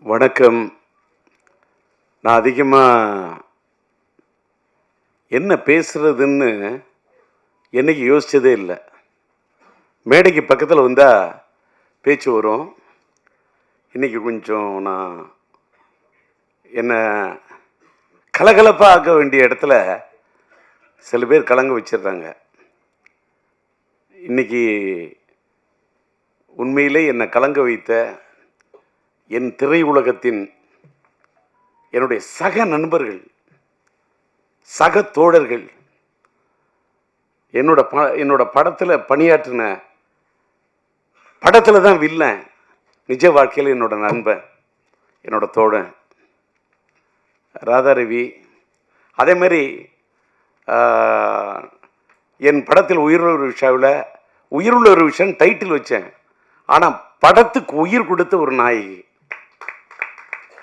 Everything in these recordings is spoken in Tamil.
வணக்கம். நான் அதிகமாக என்ன பேசுறதுன்னு என்னைக்கு யோசிச்சதே இல்லை. மேடைக்கு பக்கத்தில் வந்தால் பேச்சு வரும். இன்னைக்கு கொஞ்சம் நான் என்ன கலகலப்பாக ஆக்க வேண்டிய இடத்துல சில பேர் கலங்க வச்சிடுறாங்க. இன்னைக்கு உண்மையிலே என்னை கலங்க வைத்த என் திரை உலகத்தின் என்னுடைய சக நண்பர்கள், சக தோழர்கள், என்னோட படத்தில் பணியாற்றின, படத்தில் தான் வில்லன், நிஜ வாழ்க்கையில் என்னோட நண்பன், என்னோட தோழன் ராதாரவி. அதே மாதிரி என் படத்தில் உயிருள்ள விஷாவில் உயிருள்ள ஒரு விஷயம் டைட்டில் வச்சேன். ஆனால் படத்துக்கு உயிர் கொடுத்த ஒரு நாயகி.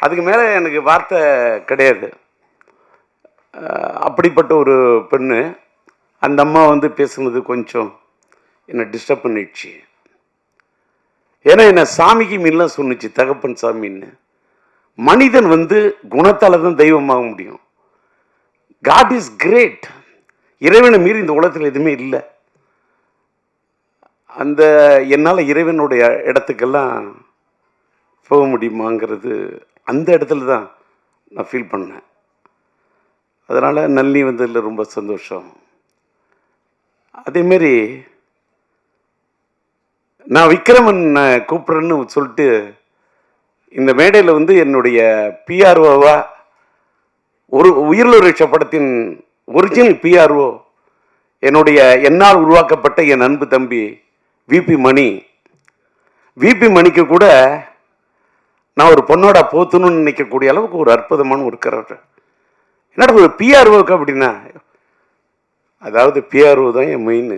அதுக்கு மேலே எனக்கு வார்த்தை கிடையாது. அப்படிப்பட்ட ஒரு பெண்ணு. அந்த அம்மா வந்து பேசுனது கொஞ்சம் என்னை டிஸ்டர்ப் பண்ணிடுச்சு. ஏன்னா என்னை சாமிக்கு மீன்லாம் சொன்னிச்சு, தகப்பன் சாமின்னு. மனிதன் வந்து குணத்தால் தான் தெய்வமாக முடியும். God is great. இறைவனை மீறி இந்த உலகத்தில் எதுவுமே இல்லை. அந்த என்னால் இறைவனுடைய இடத்துக்கெல்லாம் போக முடியுமாங்கிறது அந்த இடத்துல தான் நான் ஃபீல் பண்ணேன். அதனால் நல்லி வந்ததில் ரொம்ப சந்தோஷம். அதேமாரி நான் விக்ரமன் கூப்பிட்றேன்னு சொல்லிட்டு இந்த மேடையில் வந்து என்னுடைய பிஆர்ஓவா ஒரு உயிருள்ள படத்தின் ஒரிஜினல் பிஆர்ஓ என்னுடைய என்னால் உருவாக்கப்பட்ட என் அன்பு தம்பி விபி மணி. விபி மணிக்கு கூட நான் ஒரு பொண்ணோட போத்தணும்னு நினைக்கக்கூடிய அளவுக்கு ஒரு அற்புதமான ஒரு கரெக்டர். என்னடா ஒரு பிஆர்ஓக்கு அப்படின்னா, அதாவது பிஆர்ஓ தான் என் மெயின்.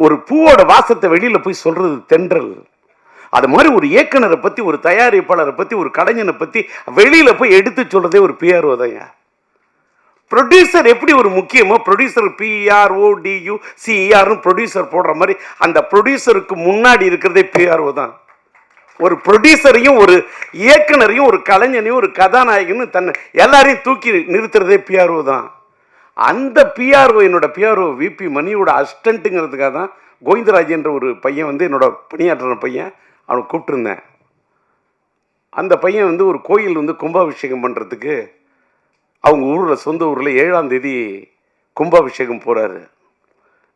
ஒரு பூவோட வாசத்தை வெளியில் போய் சொல்றது தென்றல். அது மாதிரி ஒரு இயக்குனரை பற்றி, ஒரு தயாரிப்பாளரை பற்றி, ஒரு கலைஞனை பற்றி வெளியில் போய் எடுத்து சொல்றதே ஒரு பிஆர்ஓ தான். ப்ரொடியூசர் எப்படி ஒரு முக்கியமோ, ப்ரொடியூசர் பிஆர்ஓடியூ சிஆர்னு ப்ரொடியூசர் போடுற மாதிரி அந்த ப்ரொடியூசருக்கு முன்னாடி இருக்கிறதே பிஆர்ஓ தான். ஒரு ப்ரொடியூசரையும் ஒரு இயக்குனரையும் ஒரு கலைஞனையும் ஒரு கதாநாயகனும் தன்னை எல்லாரையும் தூக்கி நிறுத்துறதே பிஆர்ஓ தான். அந்த பிஆர்ஓ என்னோட பிஆர்ஓ விபி மணியோட அசிஸ்டண்ட்டுங்கிறதுக்காக தான் கோவிந்தராஜ் என்ற ஒரு பையன் வந்து என்னோட பணியாற்றுற பையன், அவனை கூப்பிட்டுருந்தேன். அந்த பையன் வந்து ஒரு கோயில் வந்து கும்பாபிஷேகம் பண்ணுறதுக்கு அவங்க ஊரில், சொந்த ஊரில் 7ஆம் தேதி கும்பாபிஷேகம் போகிறாரு.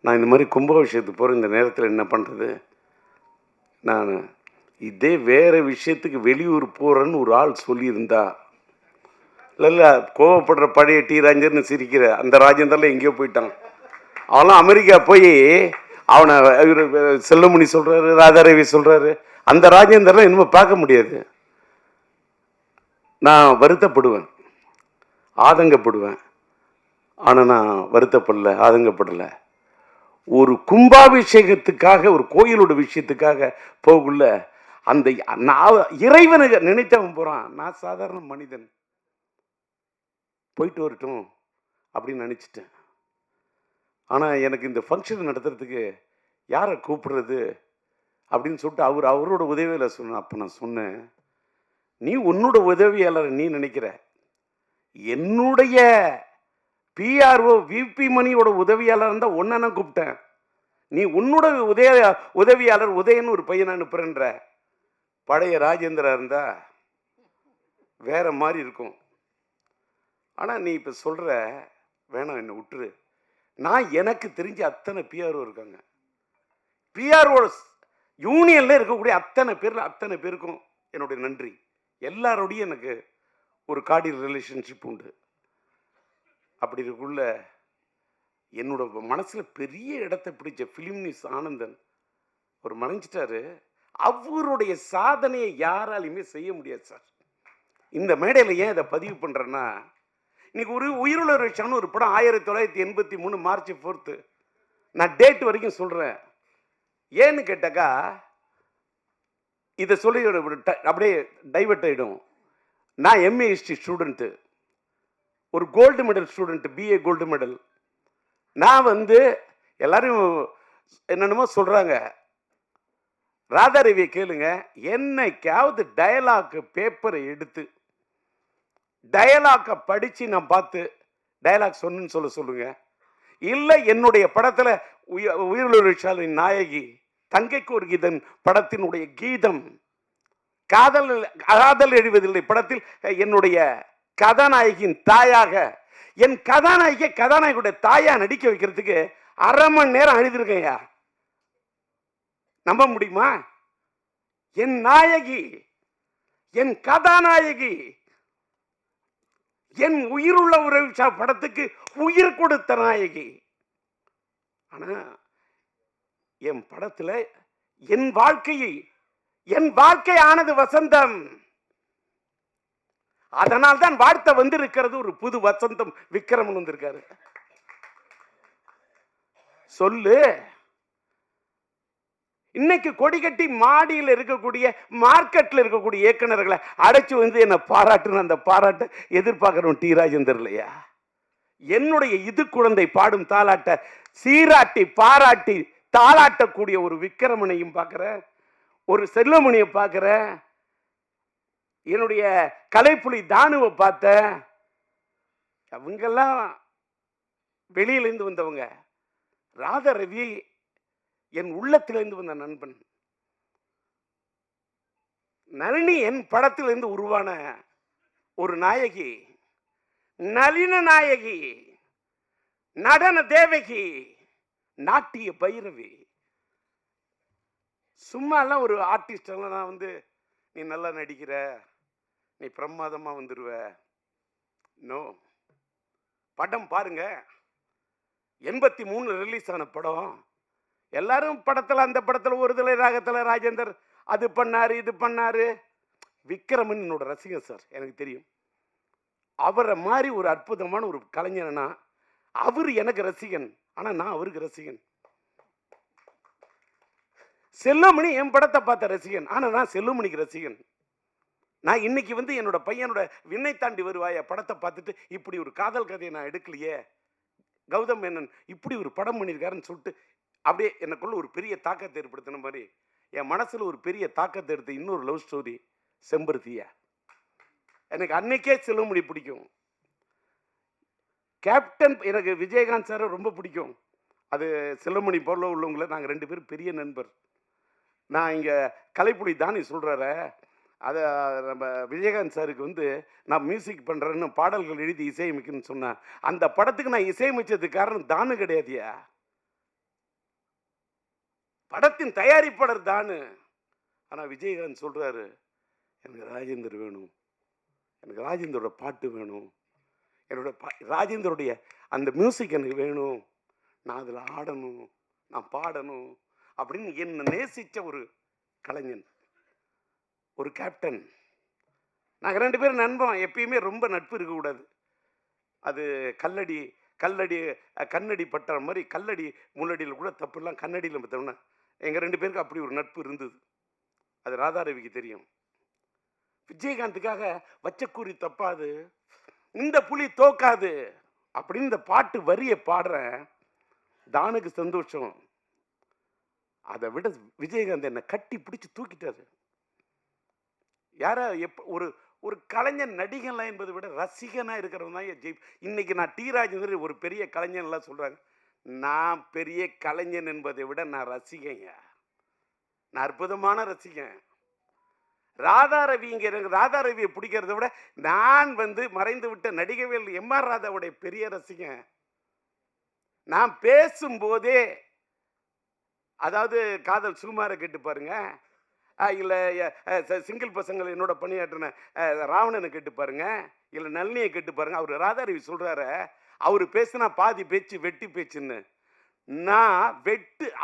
நான் இந்த மாதிரி கும்பாபிஷேகத்துக்கு போகிற இந்த நேரத்தில் என்ன பண்ணுறது, நான் இதே வேறு விஷயத்துக்கு வெளியூர் போகிறேன்னு ஒரு ஆள் சொல்லியிருந்தா, இல்லை கோவப்படுற பழைய டி ராஜேந்திரன் சிரிக்கிற அந்த ராஜேந்திரன் எங்கேயோ போயிட்டான். அவன்லாம் அமெரிக்கா போய் அவனை இவர் செல்லமணி சொல்கிறாரு, ராதாரவி சொல்கிறாரு. அந்த ராஜேந்திரன் இனிமேல் பார்க்க முடியாது. நான் வருத்தப்படுவேன், ஆதங்கப்படுவேன். ஆனால் நான் வருத்தப்படலை, ஆதங்கப்படலை. ஒரு கும்பாபிஷேகத்துக்காக, ஒரு கோயிலோட விஷயத்துக்காக போகக்குள்ள அந்த இறைவனை நினைத்தவன் போகிறான். நான் சாதாரண மனிதன், போயிட்டு வரட்டும் அப்படின்னு நினச்சிட்டேன். ஆனால் எனக்கு இந்த ஃபங்க்ஷன் நடத்துறதுக்கு யாரை கூப்பிடுறது அப்படின்னு சொல்லிட்டு அவரோட உதவியில் சொன்னேன். அப்போ நான் சொன்னேன், நீ உன்னோட உதவியாளர் நீ நினைக்கிற, என்னுடைய பிஆர்ஓ விபி மணியோட உதவியாளர் இருந்தால் ஒன்றை நான் கூப்பிட்டேன். நீ உன்னோட உதவியாளர் உதயன்னு ஒரு பையனை அனுப்புறன்ற. பழைய ராஜேந்திரா இருந்தா வேற மாதிரி இருக்கும். ஆனால் நீ இப்போ சொல்கிற, வேணாம் என்னை விட்டுரு. நான் எனக்கு தெரிஞ்ச அத்தனை பிஆர்ஓ இருக்காங்க. பிஆர்ஓ யூனியனில் இருக்கக்கூடிய அத்தனை பேருக்கும் என்னுடைய நன்றி. எல்லாரோடையும் எனக்கு ஒரு கார்டியல் ரிலேஷன்ஷிப் உண்டு. அப்படி இருக்குள்ள என்னோட மனசில் பெரிய இடத்தை பிடிச்ச ஃபிலிம்னிஸ் ஆனந்தன் ஒரு மறைஞ்சிட்டாரு. அவருடைய சாதனையை யாராலையுமே செய்ய முடியாது சார். இந்த மேடையில் ஏன் இதை பதிவு பண்ணுறேன்னா, இன்னைக்கு ஒரு உயிருள்ள விஷயம்னு ஒரு படம் 1983 மார்ச் 4 நான் டேட் வரைக்கும் சொல்கிறேன். ஏன்னு கேட்டாக்கா, இதை சொல்லி அப்படியே டைவர்ட் ஆகிடும். நான் எம்ஏ ஹிஸ்ட்ரி ஸ்டூடெண்ட்டு, ஒரு gold medal student, BA gold medal. நான் வந்து எல்லாரும் என்னென்னமோ சொல்கிறாங்க. ராதாரவியை கேளுங்க, என்னைக்காவது டயலாக் பேப்பரை எடுத்து டயலாக்க படிச்சு நான் பார்த்து டயலாக் சொன்னு சொல்லுங்க. இல்ல என்னுடைய படத்துல உயிரிழந்த நாயகி தங்கைக்கு ஒரு கீதம் படத்தினுடைய கீதம் காதல் காதல் எழுவதில்லை படத்தில் என்னுடைய கதாநாயகியின் தாயாக என் கதாநாயகியுடைய தாயா நடிக்க வைக்கிறதுக்கு 1/2 மணி நேரம் அழுதிருக்கையா, நம்ப முடியுமா? என் நாயகி, என் கதாநாயகி, என் உயிருள்ள உறவு படத்துக்கு உயிர் கொடுத்த நாயகி. ஆனா என் படத்துல என் வாழ்க்கை ஆனது வசந்தம். அதனால் தான் வாழ்த்த வந்திருக்கிறது ஒரு புது வசந்தம். விக்ரமன் வந்திருக்காரு. சொல்லு, இன்னைக்கு கொடிகட்டி மாடியில் இருக்கக்கூடிய மார்க்கெட்ல இருக்கக்கூடிய இயக்குநர்களை அடைச்சு வந்து என்ன பாராட்டுன்னு அந்த பாராட்ட எதிர்பார்க்கிறோம் டி ராஜேந்தர் இல்லையா? என்னுடைய இது குழந்தை பாடும் தாலாட்ட சீராட்டி பாராட்டி தாளாட்டக்கூடிய ஒரு விக்ரமனையும் பார்க்கிற, ஒரு செல்வமணியை பார்க்கிற, என்னுடைய கலைப்புலி தானுவை பார்த்த, அவங்கெல்லாம் வெளியிலிருந்து வந்தவங்க. ராதாரவி என் உள்ளத்திலிருந்து வந்த நண்பன். நளினி என் படத்திலிருந்து உருவான ஒரு நாயகி, நளின நாயகி, நடன தேவகி, நாட்டிய பைரவி. சும்மா எல்லாம் ஒரு ஆர்டிஸ்ட் எல்லாம் நான் வந்து நீ நல்லா நடிக்கிற, நீ பிரமாதமா வந்துருவ. நோ, படம் பாருங்க. 83 ரிலீஸ் ஆன படம். எல்லாரும் படத்துல அந்த படத்துல ஒரு தலை ராகத்துல ராஜேந்தர் அது பண்ணாரு இது பண்ணாரு. விக்ரமன் என்னோட ரசிகன் சார், எனக்கு தெரியும். அவரை மாதிரி ஒரு அற்புதமான ஒரு கலைஞனா அவர் எனக்கு ரசிகன், ஆனா நான் அவருக்கு ரசிகன். செல்வமணி என் படத்தை பார்த்த ரசிகன், ஆனா நான் செல்வமணிக்கு ரசிகன். நான் இன்னைக்கு வந்து என்னோட பையனோட விண்ணை தாண்டி வருவாய படத்தை பார்த்துட்டு இப்படி ஒரு காதல் கதையை நான் எடுக்கலையே, கௌதம் மேனன் இப்படி ஒரு படம் பண்ணியிருக்காருன்னு சொல்லிட்டு அப்படியே எனக்குள்ள ஒரு பெரிய தாக்கத்தை ஏற்படுத்தின மாதிரி என் மனசுல ஒரு பெரிய தாக்கத்தை எடுத்து இன்னொரு லவ் ஸ்டோரி செம்பருத்தியா. எனக்கு அன்னைக்கே செல்வமணி பிடிக்கும். கேப்டன் எனக்கு விஜயகாந்த் சார் ரொம்ப பிடிக்கும். அது செல்வமணி போல உள்ளவங்கள நாங்கள் 2 பேரும் பெரிய நண்பர். நான் இங்கே கலைப்புலி தானி சொல்கிறார, அதை நம்ம விஜயகாந்த் சாருக்கு வந்து நான் மியூசிக் பண்ணுறேன்னு பாடல்கள் எழுதி இசையமைக்கணும்னு சொன்னேன். அந்த படத்துக்கு நான் இசையமைச்சதுக்கு காரணம் தானு கிடையாதியா, படத்தின் தயாரிப்பாளர் தானு. ஆனால் விஜயகாந்த் சொல்கிறாரு, எனக்கு ராஜேந்தர் வேணும், எனக்கு ராஜேந்தரோட பாட்டு வேணும், என்னோட ராஜேந்தருடைய அந்த மியூசிக் எனக்கு வேணும், நான் அதில் ஆடணும், நான் பாடணும் அப்படின்னு என்னை நேசித்த ஒரு கலைஞன், ஒரு கேப்டன். நாங்கள் 2 பேரும் நண்பன். எப்பயுமே ரொம்ப நட்பு இருக்கக்கூடாது. அது கண்ணடி பட்ட மாதிரி கல்லடி முள்ளடியில் கூட தப்பு இல்லாம் கண்ணடியில் பார்த்தோம்னா எங்கள் 2 பேருக்கு அப்படி ஒரு நட்பு இருந்தது. அது ராதாரவிக்கு தெரியும். விஜயகாந்துக்காக வச்சக்கூறி தப்பாது, இந்த புலி தோக்காது அப்படின்னு இந்த பாட்டு வரிய பாடுறேன். தானுக்கு சந்தோஷம். அதை விட விஜயகாந்த் என்னை கட்டி பிடிச்சி தூக்கிட்டாரு. யாரா ஒரு ஒரு கலைஞன் நடிகன்ல என்பதை விட ரசிகனா இருக்கிறவன் தான் ஜெய். இன்னைக்கு நான் டி ராஜேந்தர் ஒரு பெரிய கலைஞன்லாம் சொல்றாங்க. நான் பெரிய கலைஞன் என்பதை விட நான் ரசிகங்க, நான் அற்புதமான ரசிகன். ராதாரவியை பிடிக்கிறத விட நான் வந்து மறைந்து விட்ட நடிகவேல் எம்.ஆர். ராதாவுடைய பெரிய ரசிகன். நான் பேசும்போதே, அதாவது காதல் சுகுமாரை கேட்டு பாருங்க, இல்லை சிங்கிள் பசங்கள் என்னோட பணியாற்றின ராவணனை கேட்டு பாருங்க, இல்லை நளினியை கேட்டு பாருங்க. அவர் ராதாரவி சொல்றாரு, அவரு பேசுனா பாதி பேச்சு வெட்டி பேச்சுன்னு. நான்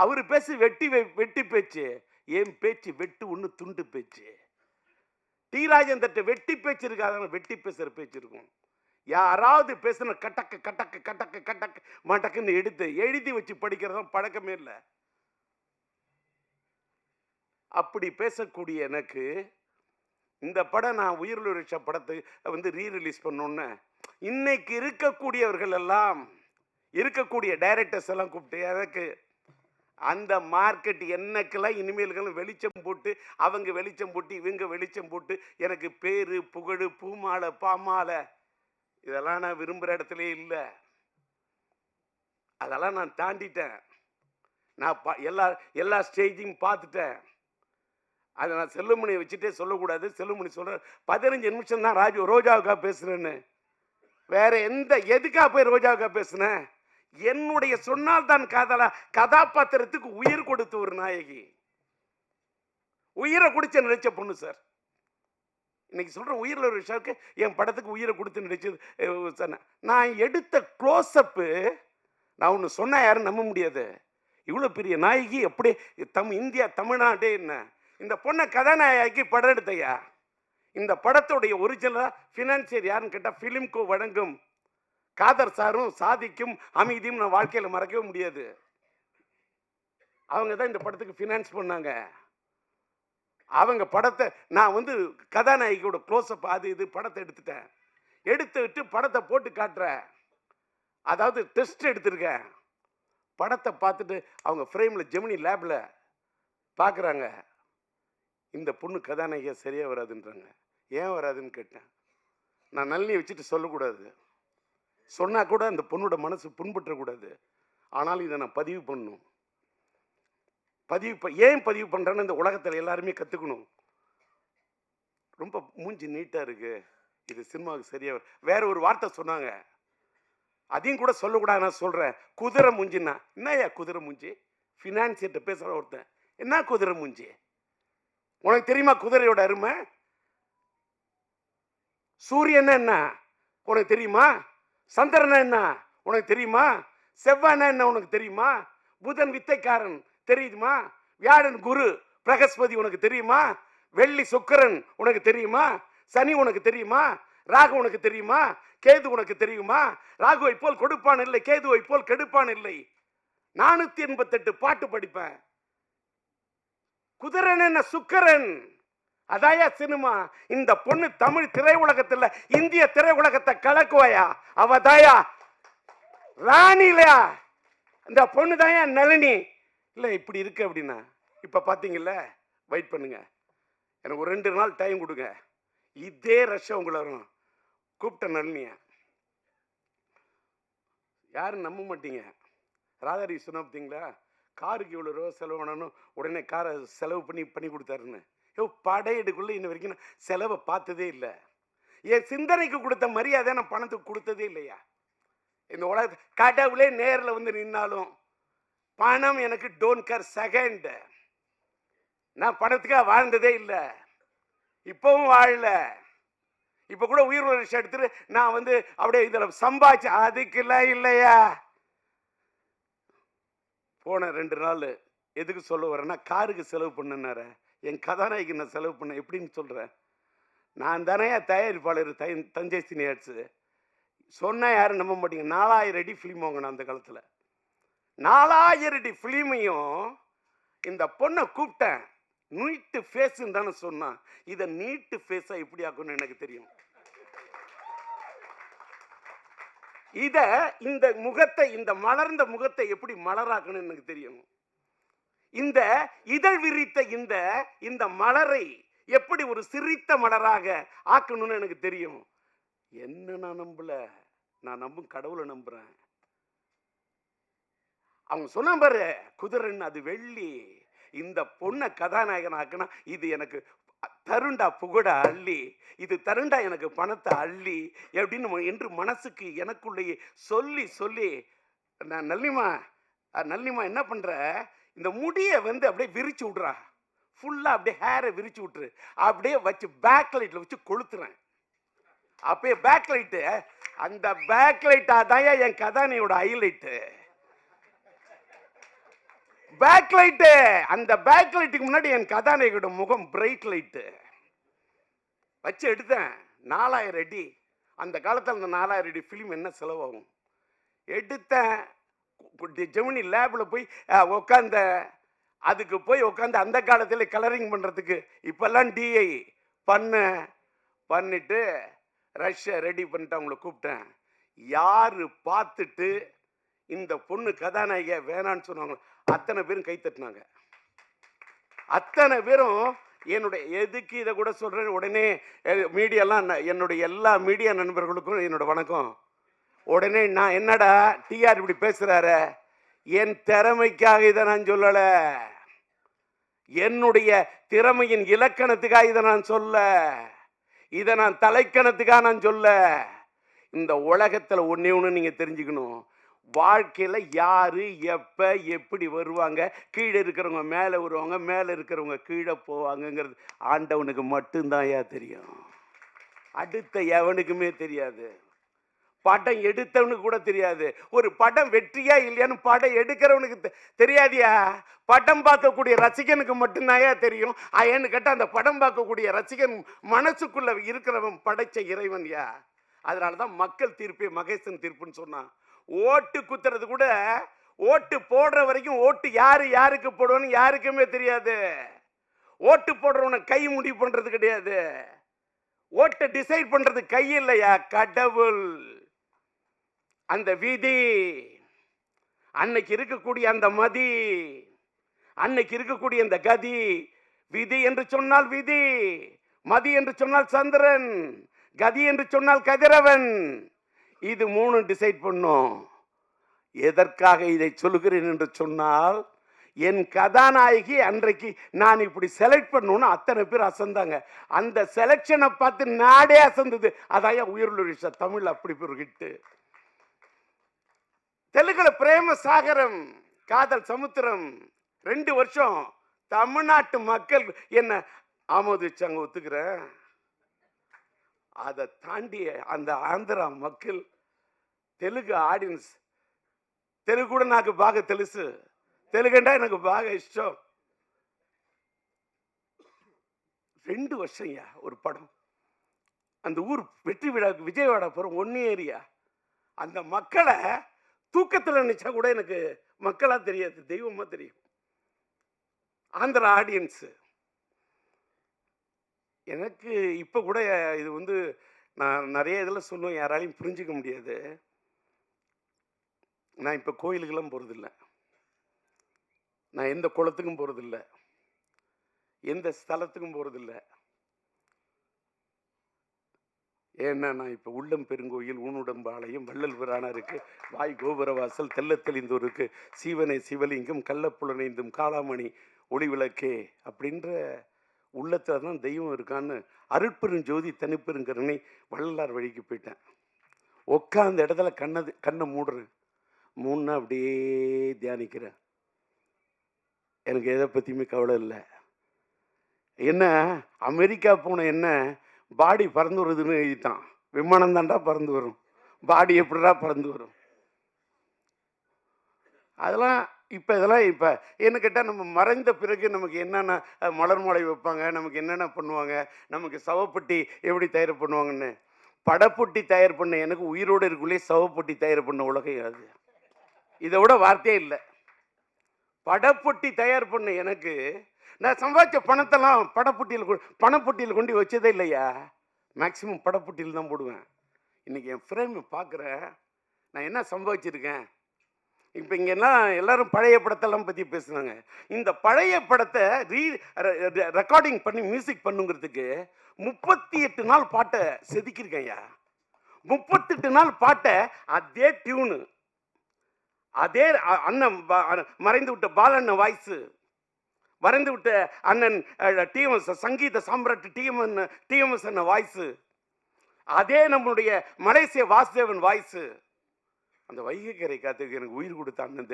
அவரு பேசு வெட்டி பேச்சு, என் பேச்சு வெட்டு ஒன்று துண்டு பேச்சு. டி ராஜேந்தர்ட்ட வெட்டி பேச்சு இருக்காது, வெட்டி பேசுற பேச்சு இருக்கும். யாராவது பேசுன கட்டக்கு கட்டக்கு கட்டக்கு கட்டக்கு மட்டக்குன்னு எடுத்து எழுதி வச்சு படிக்கிறதும் பழக்கமே இல்லை. அப்படி பேசக்கூடிய எனக்கு இந்த படம், நான் உயிரிழந்த படத்தை வந்து ரீரிலீஸ் பண்ணோன்னு இன்னைக்கு இருக்கக்கூடியவர்கள் எல்லாம், இருக்கக்கூடிய டைரக்டர்ஸ் எல்லாம் கூப்பிட்டு எனக்கு அந்த மார்க்கெட் என்னக்கெல்லாம் இனிமேல்களும் வெளிச்சம் போட்டு, அவங்க வெளிச்சம் போட்டு, இவங்க வெளிச்சம் போட்டு, எனக்கு பேரு புகழ் பூமாலை பாமாலை இதெல்லாம் நான் விரும்புகிற இடத்துலயே இல்லை. அதெல்லாம் நான் தாண்டிட்டேன். நான் எல்லா எல்லா ஸ்டேஜையும் பார்த்துட்டேன். அதை நான் செல்லுமணியை வச்சுட்டே சொல்லக்கூடாது. செல்லுமணி சொல்ற 15 நிமிஷம் தான் ரோஜாவுக்கா பேசுறேன்னு. வேற எதுக்காக போய் ரோஜாவுக்கா பேசுனேன்? என்னுடைய சொன்னால் தான் கதாபாத்திரத்துக்கு உயிர் கொடுத்த ஒரு நாயகி, உயிரை குடிச்ச நினைச்ச பொண்ணு சார். இன்னைக்கு சொல்ற உயிரில் ஒரு விஷயத்துக்கு என் படத்துக்கு உயிரை கொடுத்து நினைச்சது. நான் எடுத்த க்ளோஸ்அப்பு நான் ஒன்று சொன்னா யாரும் நம்ப முடியாது. இவ்வளோ பெரிய நாயகி எப்படி இந்தியா தமிழ்நாட்டே என்ன இந்த பொண்ணை கதாநாயகி படம் எடுத்தையா? இந்த படத்துடைய ஒரிஜினலா ஃபினான்சியர் யாருன்னு கேட்டால் ஃபிலிம்கோ வழங்கும் காதர் சாரும் சாதிக்கும் அமீதியும் நான் வாழ்க்கையில் மறக்கவே முடியாது. அவங்க தான் இந்த படத்துக்கு ஃபினான்ஸ் பண்ணாங்க. அவங்க படத்தை நான் கதாநாயகியோட க்ளோஸ்அப் அது இது படத்தை எடுத்துட்டு படத்தை போட்டு காட்டுறேன். அதாவது டெஸ்ட் எடுத்திருக்கேன். படத்தை பார்த்துட்டு அவங்க ஃப்ரேமில் ஜெமினி லேபில் பார்க்குறாங்க. இந்த பொண்ணு கதாநாயகியாக சரியாக வராதுன்றாங்க. ஏன் வராதுன்னு கேட்டேன். நான் நளினியை வச்சுட்டு சொல்லக்கூடாது, சொன்னால் கூட அந்த பொண்ணோட மனசு புண்பற்றக்கூடாது. ஆனாலும் இதை நான் பதிவு பண்ணணும். ஏன் பதிவு பண்ணுறேன்னு இந்த உலகத்தில் எல்லாருமே கற்றுக்கணும். ரொம்ப மூஞ்சி நீட்டாக இருக்கு, இது சினிமாவுக்கு சரியாக. வேற ஒரு வார்த்தை சொன்னாங்க, அதையும் கூட சொல்லக்கூடாது. நான் சொல்கிறேன், குதிரை மூஞ்சின்னா என்னையா குதிரை மூஞ்சி? ஃபினான்சியர்கிட்ட பேசுகிற ஒருத்தன், என்ன குதிரை மூஞ்சி? உனக்கு தெரியுமா குதிரையோட அருமை? சூரியன் என்ன உனக்கு தெரியுமா? சந்திரன் என்ன உனக்கு தெரியுமா? செவ்வாய் என்ன உனக்கு தெரியுமா? புதன் வித்தைக்காரன் தெரியுமா? வியாழன் குரு பிரகஸ்பதி உனக்கு தெரியுமா? வெள்ளி சுக்கிரன் உனக்கு தெரியுமா? சனி உனக்கு தெரியுமா? ராகு உனக்கு தெரியுமா? கேது உனக்கு தெரியுமா? ராகுவை போல் கொடுப்பான் இல்லை, கேதுவை போல் கெடுப்பான் இல்லை. 488 பாட்டு படிப்பேன். குதிரன் என்ன சுக்கரன்? அதாயா சினிமா. இந்த பொண்ணு தமிழ் திரையுலகத்தில் இந்திய திரையுலகத்தை கலக்குவாயா? அவதாயா ராணிலையா? இந்த பொண்ணு தாயா நளினி. இல்லை இப்படி இருக்கு அப்படின்னா இப்போ பார்த்தீங்கல்ல, வெயிட் பண்ணுங்க, எனக்கு ஒரு 2 நாள் டைம் கொடுங்க. இதே ரஷ்யா உங்களை வரும். கூப்பிட்ட நளினிய யாரும் நம்ப மாட்டீங்க. ராதாரி சொன்ன பார்த்தீங்களா, காருக்கு இவ்வளோ ரூபா செலவு பண்ணணும், உடனே காரை செலவு பண்ணி கொடுத்தாருன்னு. படையெடுக்குள்ள இன்ன வரைக்கும் நான் செலவை பார்த்ததே இல்லை. என் சிந்தனைக்கு கொடுத்த மரியாதை நான் பணத்துக்கு கொடுத்ததே இல்லையா? இந்த உலக கடவுளே நேரில் நின்னாலும் பணம் எனக்கு டோன்ட் கேர் செகண்ட். நான் பணத்துக்காக வாழ்ந்ததே இல்லை, இப்பவும் வாழல. இப்ப கூட உயிர் விஷயம் எடுத்துட்டு நான் அப்படியே இதுல சம்பாதிச்சு அதுக்கெல்லாம் இல்லையா? போன 2 நாள் எதுக்கு சொல்ல வரேன்னா, காருக்கு செலவு பண்ணனார என் கதாநாயகி நான் செலவு பண்ண எப்படின்னு சொல்றேன். நான் தானே தயாரிப்பாளர் தஞ்சை சினியாட்ஸு. சொன்ன யாரும் நம்ப மாட்டீங்க. 4000 அடி ஃபிலிம் வாங்கினேன் அந்த காலத்தில். 4000 அடி ஃபிலிமையும் இந்த பொண்ணை கூப்பிட்டேன். நீட்டு ஃபேஸ்ன்னு தானே சொன்னான். இதை நீட்டு ஃபேஸா எப்படி ஆக்கணும்னு எனக்கு தெரியும். இந்த முகத்தை, இந்த மலர்ந்த முகத்தை எப்படி மலராக்கணும்னு எனக்கு தெரியும். இந்த இதழ் விரித்த இந்த மலரை எப்படி ஒரு சிரித்த மலராக ஆக்கணும்னு எனக்கு தெரியும். என்ன நான் நம்பல, நான் நம்பும் கடவுளை நம்புறேன். அவங்க சொன்ன பாரு, குதிரைன்னு அது வெள்ளி. இந்த பொண்ணை கதாநாயகன் ஆக்குனா இது எனக்கு தருண்டா புகழ அள்ளி, இது தருண்டா எனக்கு பணத்தை அள்ளி எப்படின்னு என்று மனசுக்கு எனக்குள்ளேயே சொல்லி சொல்லி நான் நளினிமா என்ன பண்ற, இந்த முடியை அப்படியே விரிச்சு விட்றா, ஃபுல்லா அப்படியே ஹேரை விரிச்சு விட்டுரு, அப்படியே வச்சு பேக் லைட்ல வச்சு கொளுத்துறேன். அப்பயே பேக் லைட்டு, அந்த பேக் லைட் அதான் என் கதானியோட ஹைலைட்டு. பேக் லைட்டு, அந்த பேக் லைட்டுக்கு முன்னாடி என் கதாநாயகோட முகம் பிரைட் லைட்டு வச்சு எடுத்தேன். 4000 அடி. அந்த காலத்தில் அந்த 4000 அடி ஃபிலிம் என்ன செலவாகும் எடுத்தேன். ஜெமினி லேபில் போய் உட்காந்த, அதுக்கு போய் உட்காந்து அந்த காலத்தில் கலரிங் பண்ணுறதுக்கு இப்பெல்லாம் டிஐ பண்ணிட்டு ரஷ்யா ரெடி பண்ணிட்டு அவங்கள கூப்பிட்டேன். யாரு பார்த்துட்டு இந்த பொண்ணு கதாநாயகியா வேணான்னு சொன்னாங்க, அத்தனை பேரும் கை தட்டினாங்க. அத்தனை பேரும் என்னுடைய எதுக்கு இதை கூட சொல்றேன், உடனே மீடியாலாம் என்னுடைய எல்லா மீடியா நண்பர்களுக்கும் என்னோட வணக்கம். உடனே நான் என்னடா டிஆர் இப்படி பேசுறாரு, என் திறமைக்காக இதை நான் சொல்லல, என்னுடைய திறமையின் இலக்கணத்துக்காக இதை நான் சொல்ல, இதை நான் தலைக்கணத்துக்காக நான் சொல்ல. இந்த உலகத்துல ஒன்னே ஒன்று நீங்க தெரிஞ்சுக்கணும், வாழ்க்கையில யாரு எப்ப எப்படி வருவாங்க, கீழே இருக்கிறவங்க மேல வருவாங்க, மேல இருக்கிறவங்க கீழே போவாங்கங்கிறது ஆண்டவனுக்கு மட்டும்தான் தெரியும். அடுத்த எவனுக்குமே தெரியாது. படம் எடுத்தவனுக்கு கூட தெரியாது. ஒரு படம் வெற்றியா இல்லையான்னு படம் எடுக்கிறவனுக்கு தெரியாதியா. படம் பார்க்கக்கூடிய ரசிகனுக்கு மட்டும்தான் தெரியும். ஏன்னு கேட்டா அந்த படம் பார்க்கக்கூடிய ரசிகன் மனசுக்குள்ள இருக்கிறவன் படைச்ச இறைவன் யா. அதனாலதான் மக்கள் தீர்ப்பே மகேசன் தீர்ப்புன்னு சொன்னான். ஓட்டு குத்துறது கூட ஓட்டு போடுற வரைக்கும் ஓட்டு யாரு யாருக்கு போடுவோன்னு யாருக்குமே தெரியாது. ஓட்டு போடுறவனை கை முடிவு பண்றது கிடையாது. ஓட்டை டிசைட் பண்றது கை இல்லையா, கடவுள். அந்த விதி, அன்னைக்கு இருக்கக்கூடிய அந்த மதி, அன்னைக்கு இருக்கக்கூடிய அந்த கதி. விதி என்று சொன்னால் விதி, மதி என்று சொன்னால் சந்திரன், கதி என்று சொன்னால் கதிரவன். இது மூணு டிசைட் பண்ணும். எதற்காக இதை சொல்கிறேன் என்று சொன்னால், என் கதாநாயகி அன்றைக்கு நான் இப்படி செலக்ட் பண்ணணும்னு அத்தனை பேர் அசந்தாங்க. அந்த செலக்ஷனை பார்த்து நாடே அசந்தது. அதான் உயிருள்ள தமிழ் அப்படி ஒரு ஹிட்டு. தெலுங்குல பிரேம சாகரம், காதல் சமுத்திரம் 2 வருஷம் தமிழ்நாட்டு மக்கள் என்ன ஆமோதிச்சாங்க, ஒத்துக்கிறேன். அதை தாண்டி அந்த ஆந்திரா மக்கள், தெலுங்கு ஆடியன்ஸ், தெலுங்கு கூட నాకు బాగా తెలుసు, తెలుగంటే எனக்கு బాగా இஷ்டம். 2 வருஷம் ஒரு படம். அந்த ஊர் வெற்றி விழாவுக்கு விஜயவாடா போறோம், 1 ஏரியா. அந்த மக்களை தூக்கத்தில் நினைச்சா கூட எனக்கு மக்களா தெரியாது, தெய்வமா தெரியும். ஆந்திரா ஆடியன்ஸ் எனக்கு இப்ப கூட இது வந்து நான் நிறைய இதில் சொல்லுவேன், யாராலையும் புரிஞ்சுக்க முடியாது. நான் இப்ப கோயிலுக்கெல்லாம் போறதில்லை, நான் எந்த குளத்துக்கும் போறதில்லை, எந்த ஸ்தலத்துக்கும் போறதில்லை. ஏன்னா நான் இப்போ உள்ளம் பெருங்கோயில், ஊனுடம்பாளையம், வள்ளல் பிரானருக்கு, வாய் கோபுரவாசல், தெல்ல தெளிந்தோருக்கு, சீவனை சிவலிங்கம், கள்ளப்புலனைந்தும் காளாமணி ஒளி விளக்கே அப்படின்ற உள்ளத்துல தான் தெய்வம் இருக்கான்னு அருட்பெரும் ஜோதி தனிப்பெருங்கருணை வள்ளலார் வழிக்கு போயிட்டேன். உட்காந்த இடத்துல கண்ணை மூடுறேன், மூணுனா அப்படியே தியானிக்கிறேன். எனக்கு எதை பற்றியுமே கவலை இல்லை. என்ன அமெரிக்கா போன என்ன பாடி பறந்து வருதுன்னு எழுதிட்டான். விமானம் தாண்டா பறந்து வரும், பாடி எப்படிடா பறந்து வரும்? அதெல்லாம் இப்போ இதெல்லாம் இப்போ என்ன கேட்டால், நம்ம மறைந்த பிறகு நமக்கு என்னென்ன மலர் மாலை வைப்பாங்க, நமக்கு என்னென்ன பண்ணுவாங்க, நமக்கு சவப்பட்டி எப்படி தயார் பண்ணுவாங்கன்னு. படப்பொட்டி தயார் பண்ண எனக்கு உயிரோடு இருக்குள்ளே சவப்பொட்டி தயார் பண்ண உலகம் அது. இதை விட வார்த்தையே இல்லை. படப்பொட்டி தயார் பண்ண எனக்கு நான் சம்பாதிச்ச பணத்தெல்லாம் பணப்பொட்டியில் கொண்டு வச்சதே இல்லையா. மேக்சிமம் படப்பொட்டியில் தான் போடுவேன். இன்னைக்கு என் ஃப்ரேம் பார்க்குறேன், நான் என்ன சம்பாதிச்சிருக்கேன். இப்போ இங்கெல்லாம் எல்லாரும் பழைய படத்தெல்லாம் பற்றி பேசுனாங்க. இந்த பழைய படத்தை ரெக்கார்டிங் பண்ணி மியூசிக் பண்ணுங்கிறதுக்கு 38 நாள் பாட்டை செதுக்கியிருக்கேன்யா. 38 நாள் பாட்டை அதே டியூனு, அதே அண்ணன் மறைந்து விட்ட பாலண்ணன் வாய்ஸு, மறைந்து விட்ட அண்ணன் டிஎம்எஸ் சங்கீத சாம்ராட் டிஎம்எஸ் அண்ணன் வாய்ஸு, அதே நம்மளுடைய மலேசிய வாசுதேவன் வாய்ஸு. அந்த வைகைக்கரை காத்துக்கு எனக்கு உயிர் கொடுத்த அண்ணன்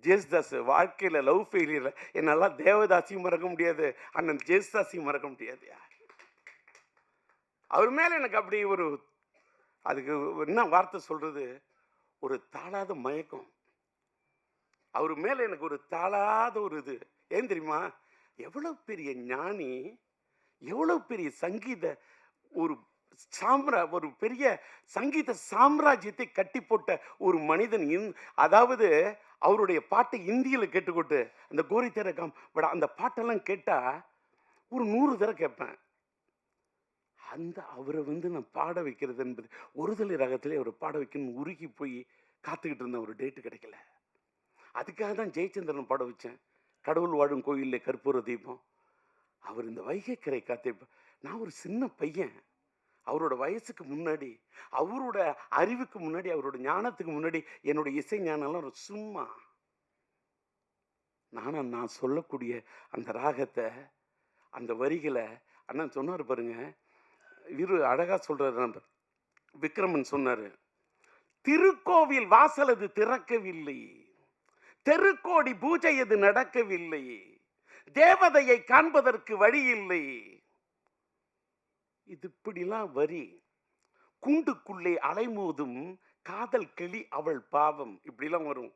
ஜேசுதாஸ். வாழ்க்கையில் லவ் ஃபெயிலியர் என்னால் தேவதாசியும் மறக்க முடியாது, அண்ணன் ஜேசுதாஸையும் மறக்க முடியாது. அவர் மேலே எனக்கு அப்படி ஒரு, அதுக்கு என்ன வார்த்தை சொல்றது, ஒரு தாளாத மயக்கம். அவர் மேலே எனக்கு ஒரு தாளாத ஒரு இது. ஏன் தெரியுமா, எவ்வளவு பெரிய ஞானி, எவ்வளவு பெரிய சங்கீத ஒரு ஒரு பெரிய சங்கீத சாம்ராஜ்யத்தை கட்டி போட்ட ஒரு மனிதன். அதாவது அவருடைய பாட்டை இந்தியில் கேட்டுக்கொண்டு அந்த கோரி திறக்கம் அந்த பாட்டெல்லாம் கேட்டா ஒரு 100 தடவை கேட்பேன். அந்த அவரை நான் பாட வைக்கிறது என்பது ஒருதலை ரகத்திலே அவரை பாட வைக்கணும் உருகி போய் காத்துக்கிட்டு இருந்த ஒரு டேட்டு கிடைக்கல. அதுக்காக தான் ஜெயச்சந்திரன் பாட வச்சேன். கடவுள் வாழும் கோயிலில் கற்பூர தீபம். அவர் இந்த வைகைக்கரை காத்தை, நான் ஒரு சின்ன பையன், அவரோட வயசுக்கு முன்னாடி, அவரோட அறிவுக்கு முன்னாடி, அவரோட ஞானத்துக்கு முன்னாடி என்னோட இசை ஞானம்லாம் சும்மா. நான் சொல்லக்கூடிய அந்த ராகத்தை, அந்த வரிகளை அண்ணன் சொன்னார் பாருங்க. இவரு அழகா சொல்றாரு. நம்பர் விக்ரமன் சொன்னாரு, திருக்கோவில் வாசல் அது திறக்கவில்லை, தெருக்கோடி பூஜை அது நடக்கவில்லை, தேவதையை காண்பதற்கு வழி இல்லை. இது இப்படிலாம் வரி. கூண்டுக்குள்ளே அலைமோதும் காதல் கிளி அவள் பாவம், இப்படிலாம் வரும்.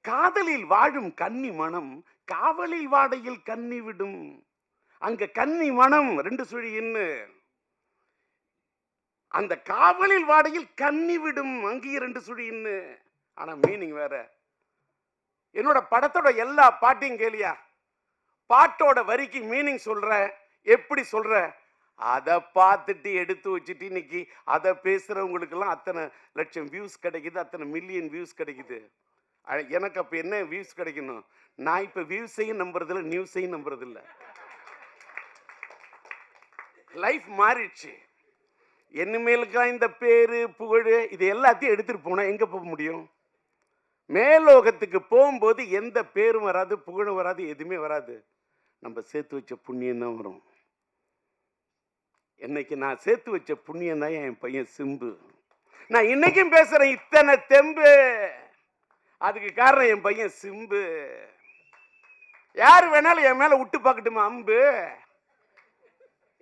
காதலில் வாழும் கன்னி மனம் காவலில் வாடையில் கன்னி விடும். அங்க கன்னி மனம் 2 சுழி இன்னு, அந்த காவலில் வாடையில் கன்னி விடும் அங்கேயே 2 சுழி இன்னு. ஆனா மீனிங் வேற. என்னோட படத்தோட எல்லா பாட்டையும் கேளியா, பாட்டோட வரிக்கு மீனிங் சொல்ற, எப்படி சொல்ற, அதை பார்த்துட்டு எடுத்து வச்சுட்டு இன்னைக்கு அதை பேசுறவங்களுக்கெல்லாம் அத்தனை லட்சம் வியூஸ் கிடைக்குது, அத்தனை மில்லியன் வியூஸ் கிடைக்குது. எனக்கு அப்ப என்ன வியூஸ் கிடைக்கணும்? நான் இப்ப வியூஸையும் நம்புறதில்ல, நியூஸையும் நம்புறதில்ல. லைஃப் மாறிடுச்சு. என்னமேலுக்கா இந்த பேரு புகழ் இது எல்லாத்தையும் எடுத்துட்டு போனா எங்க போக முடியும்? மேலோகத்துக்கு போகும்போது எந்த பேரும் வராது, புகழும் வராது, எதுவுமே வராது. நம்ம சேர்த்து வச்ச புண்ணியம் தான் வரும். இன்னைக்கு நான் சேர்த்து வச்ச புண்ணியம் தான் என் பையன் சிம்பு. நான் இன்னைக்கும் பேசுறேன் இத்தனை தெம்பு, அதுக்கு காரணம் என் பையன் சிம்பு. யாரு வேணாலும் என் மேல விட்டு பார்க்கட்டுமா அம்பு,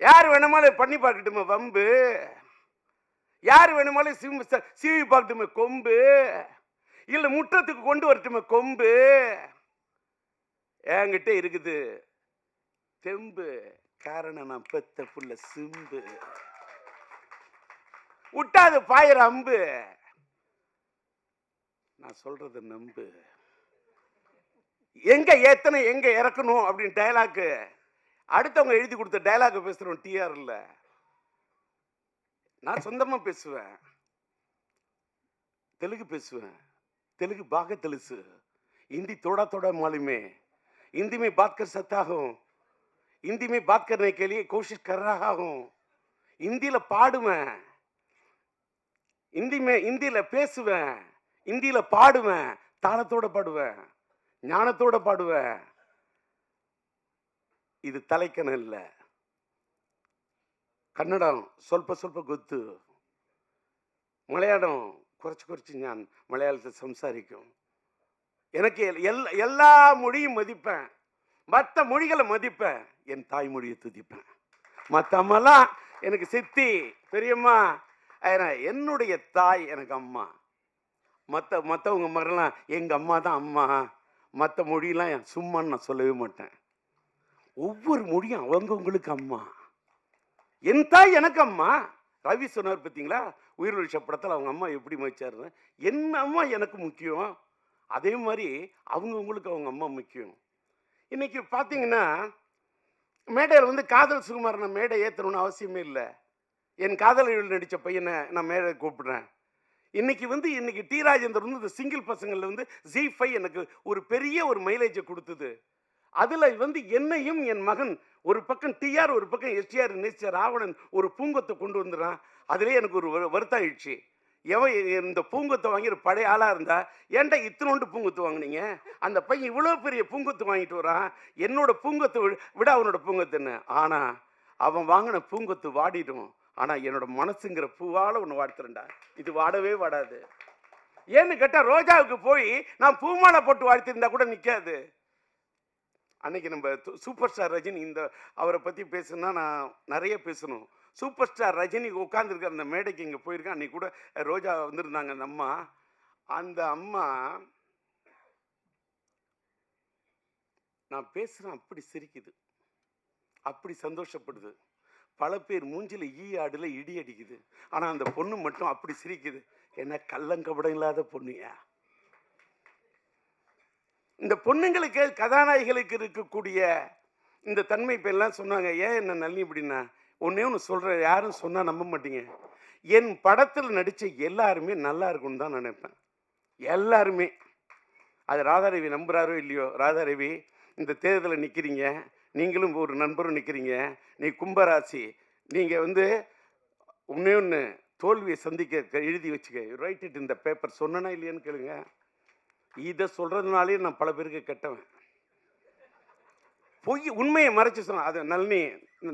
யாரு வேணுமாலும் பண்ணி பார்க்கட்டுமா வம்பு, யாரு வேணுமாலும் சீவி பார்க்கட்டுமே கொம்பு, இல்ல முற்றத்துக்கு கொண்டு வரட்டுமே கொம்பு. என்கிட்ட இருக்குது தெம்பு, காரணம் நான் பெத்த புள்ள சிம்பு. விட்டாது பாயிர அம்பு. நான் சொல்றது நம்பு. எங்க ஏத்தனை எங்க இறக்கணும் அப்படின்னு டயலாக் அடுத்தவங்க எழுதி கொடுத்த டயலாக் பேசுறோம். டிஆர் இல்ல, நான் சொந்தமா பேசுவேன். தெலுங்கு பேசுவேன், तेलुगु बाग तेलुसु, हिंदी थोड़ा थोड़ा मालूम है, हिंदी में बात कर सकता हूँ, हिंदी में बात करने के लिए कोशिश कर रहा हूँ, हिंदी पाடுவேன், हिंदी பேசுவேன், हिंदी பாடுவேன், தாளத்தோட பாடுவேன், ஞானத்தோட பாடுவேன். இது தலைக்கணம் இல்ல, கன்னடம் ಸ್ವಲ್ಪ ಸ್ವಲ್ಪ ಗೊತ್ತು, மலையாளம் കുറച്ച് കുറച്ച് ഞാൻ മലയാളത്തിൽ സംസാരിക്കും. எனக்கு எல்லா மொழியும் மதிப்பேன், மற்ற மொழிகளை மதிப்பேன், என் தாய்மொழியை துதிப்பேன். மற்றமெல்லாம் எனக்கு சித்தி பெரியம்மா, என்னுடைய தாய் எனக்கு அம்மா. மற்றவங்க மாதிரிலாம் எங்கள் அம்மா தான் அம்மா. மற்ற மொழியெலாம் சும்மான்னு நான் சொல்லவே மாட்டேன். ஒவ்வொரு மொழியும் அவங்கவுங்களுக்கு அம்மா. என் தாய் எனக்கு அம்மா. ரவி சொன்னார் பார்த்தீங்களா, உயிர் படத்தில் அவங்க அம்மா எப்படி மதிச்சாருன்னு. என் அம்மா எனக்கு முக்கியம், அதே மாதிரி அவங்கவுங்களுக்கு அவங்க அம்மா முக்கியம். இன்னைக்கு பார்த்தீங்கன்னா மேடையில் காதல் சுகுமாரனை மேடை ஏற்றணும்னு அவசியமே இல்லை. என் காதலில் நடித்த பையனை நான் மேடை கூப்பிடுறேன். இன்னைக்கு டி ராஜேந்தர் இந்த சிங்கிள் பசங்களில் Z5 எனக்கு ஒரு பெரிய ஒரு மைலேஜை கொடுத்தது. அதில் என்னையும் என் மகன் ஒரு பக்கம் டிஆர், ஒரு பக்கம் எஸ்டிஆர் நேச்சர் ராவணன் ஒரு பூங்கொத்தை கொண்டு வந்துடுறான். அதிலே எனக்கு ஒரு வருத்தம் ஆயிடுச்சு. எவன் இந்த பூங்கொத்தை வாங்கி பழைய ஆளாக இருந்தா, ஏன்டா இத்தனோண்டு பூங்கொத்து வாங்கினீங்க, அந்த பையன் இவ்வளோ பெரிய பூங்கொத்து வாங்கிட்டு வரான், என்னோட பூங்கொத்தை விட அவனோட பூங்கொத்துன்னு. ஆனால் அவன் வாங்கின பூங்கொத்து வாடிடும், ஆனால் என்னோட மனசுங்கிற பூவால் ஒன்று வாடுத்துறேன்டா, இது வாடவே வாடாது. ஏன்னு கேட்டால் ரோஜாவுக்கு போய் நான் பூமாலை போட்டு வாழ்த்திருந்தா கூட நிற்காது. அன்னைக்கு நம்ம சூப்பர் ஸ்டார் ரஜினி, அவரை பற்றி பேசணும்னா நான் நிறைய பேசணும். சூப்பர் ஸ்டார் ரஜினி உட்காந்துருக்க அந்த மேடைக்கு இங்கே போயிருக்கேன். அன்றைக்கி கூட ரோஜா வந்திருந்தாங்க அந்த அம்மா. அந்த அம்மா நான் பேசுகிறேன் அப்படி சிரிக்குது, அப்படி சந்தோஷப்படுது. பல பேர் மூஞ்சில் ஆடுல இடி அடிக்குது, ஆனால் அந்த பொண்ணு மட்டும் அப்படி சிரிக்குது. என்ன கள்ளங்கபடம் இல்லாத பொண்ணுயா. இந்த பொண்ணுங்களுக்கு கதாநாயகிகளுக்கு இருக்கக்கூடிய இந்த தன்மை இப்போ எல்லாம் சொன்னாங்க. ஏன் என்ன நல்லி இப்படின்னா, ஒன்னே ஒன்று சொல்கிறேன், யாரும் சொன்னால் நம்ப மாட்டீங்க. என் படத்தில் நடித்த எல்லாருமே நல்லா இருக்கும்னு தான் நினைப்பேன். எல்லாருமே அது ராதாரவி நம்புறாரோ இல்லையோ, ராதாரவி இந்த தேர்தலில் நிற்கிறீங்க, நீங்களும் ஒரு நண்பரும் நிற்கிறீங்க, நீ கும்பராசி, நீங்கள் வந்து ஒன்று தோல்வியை சந்திக்க எழுதி வச்சுக்க, ரைட் இட் இந்த பேப்பர், சொன்னா இல்லையான்னு கேளுங்க. இதை சொல்றதுனாலே நான் பல பேருக்கு கெட்டவன். பொய் உண்மையை மறைச்சு சொன்ன அது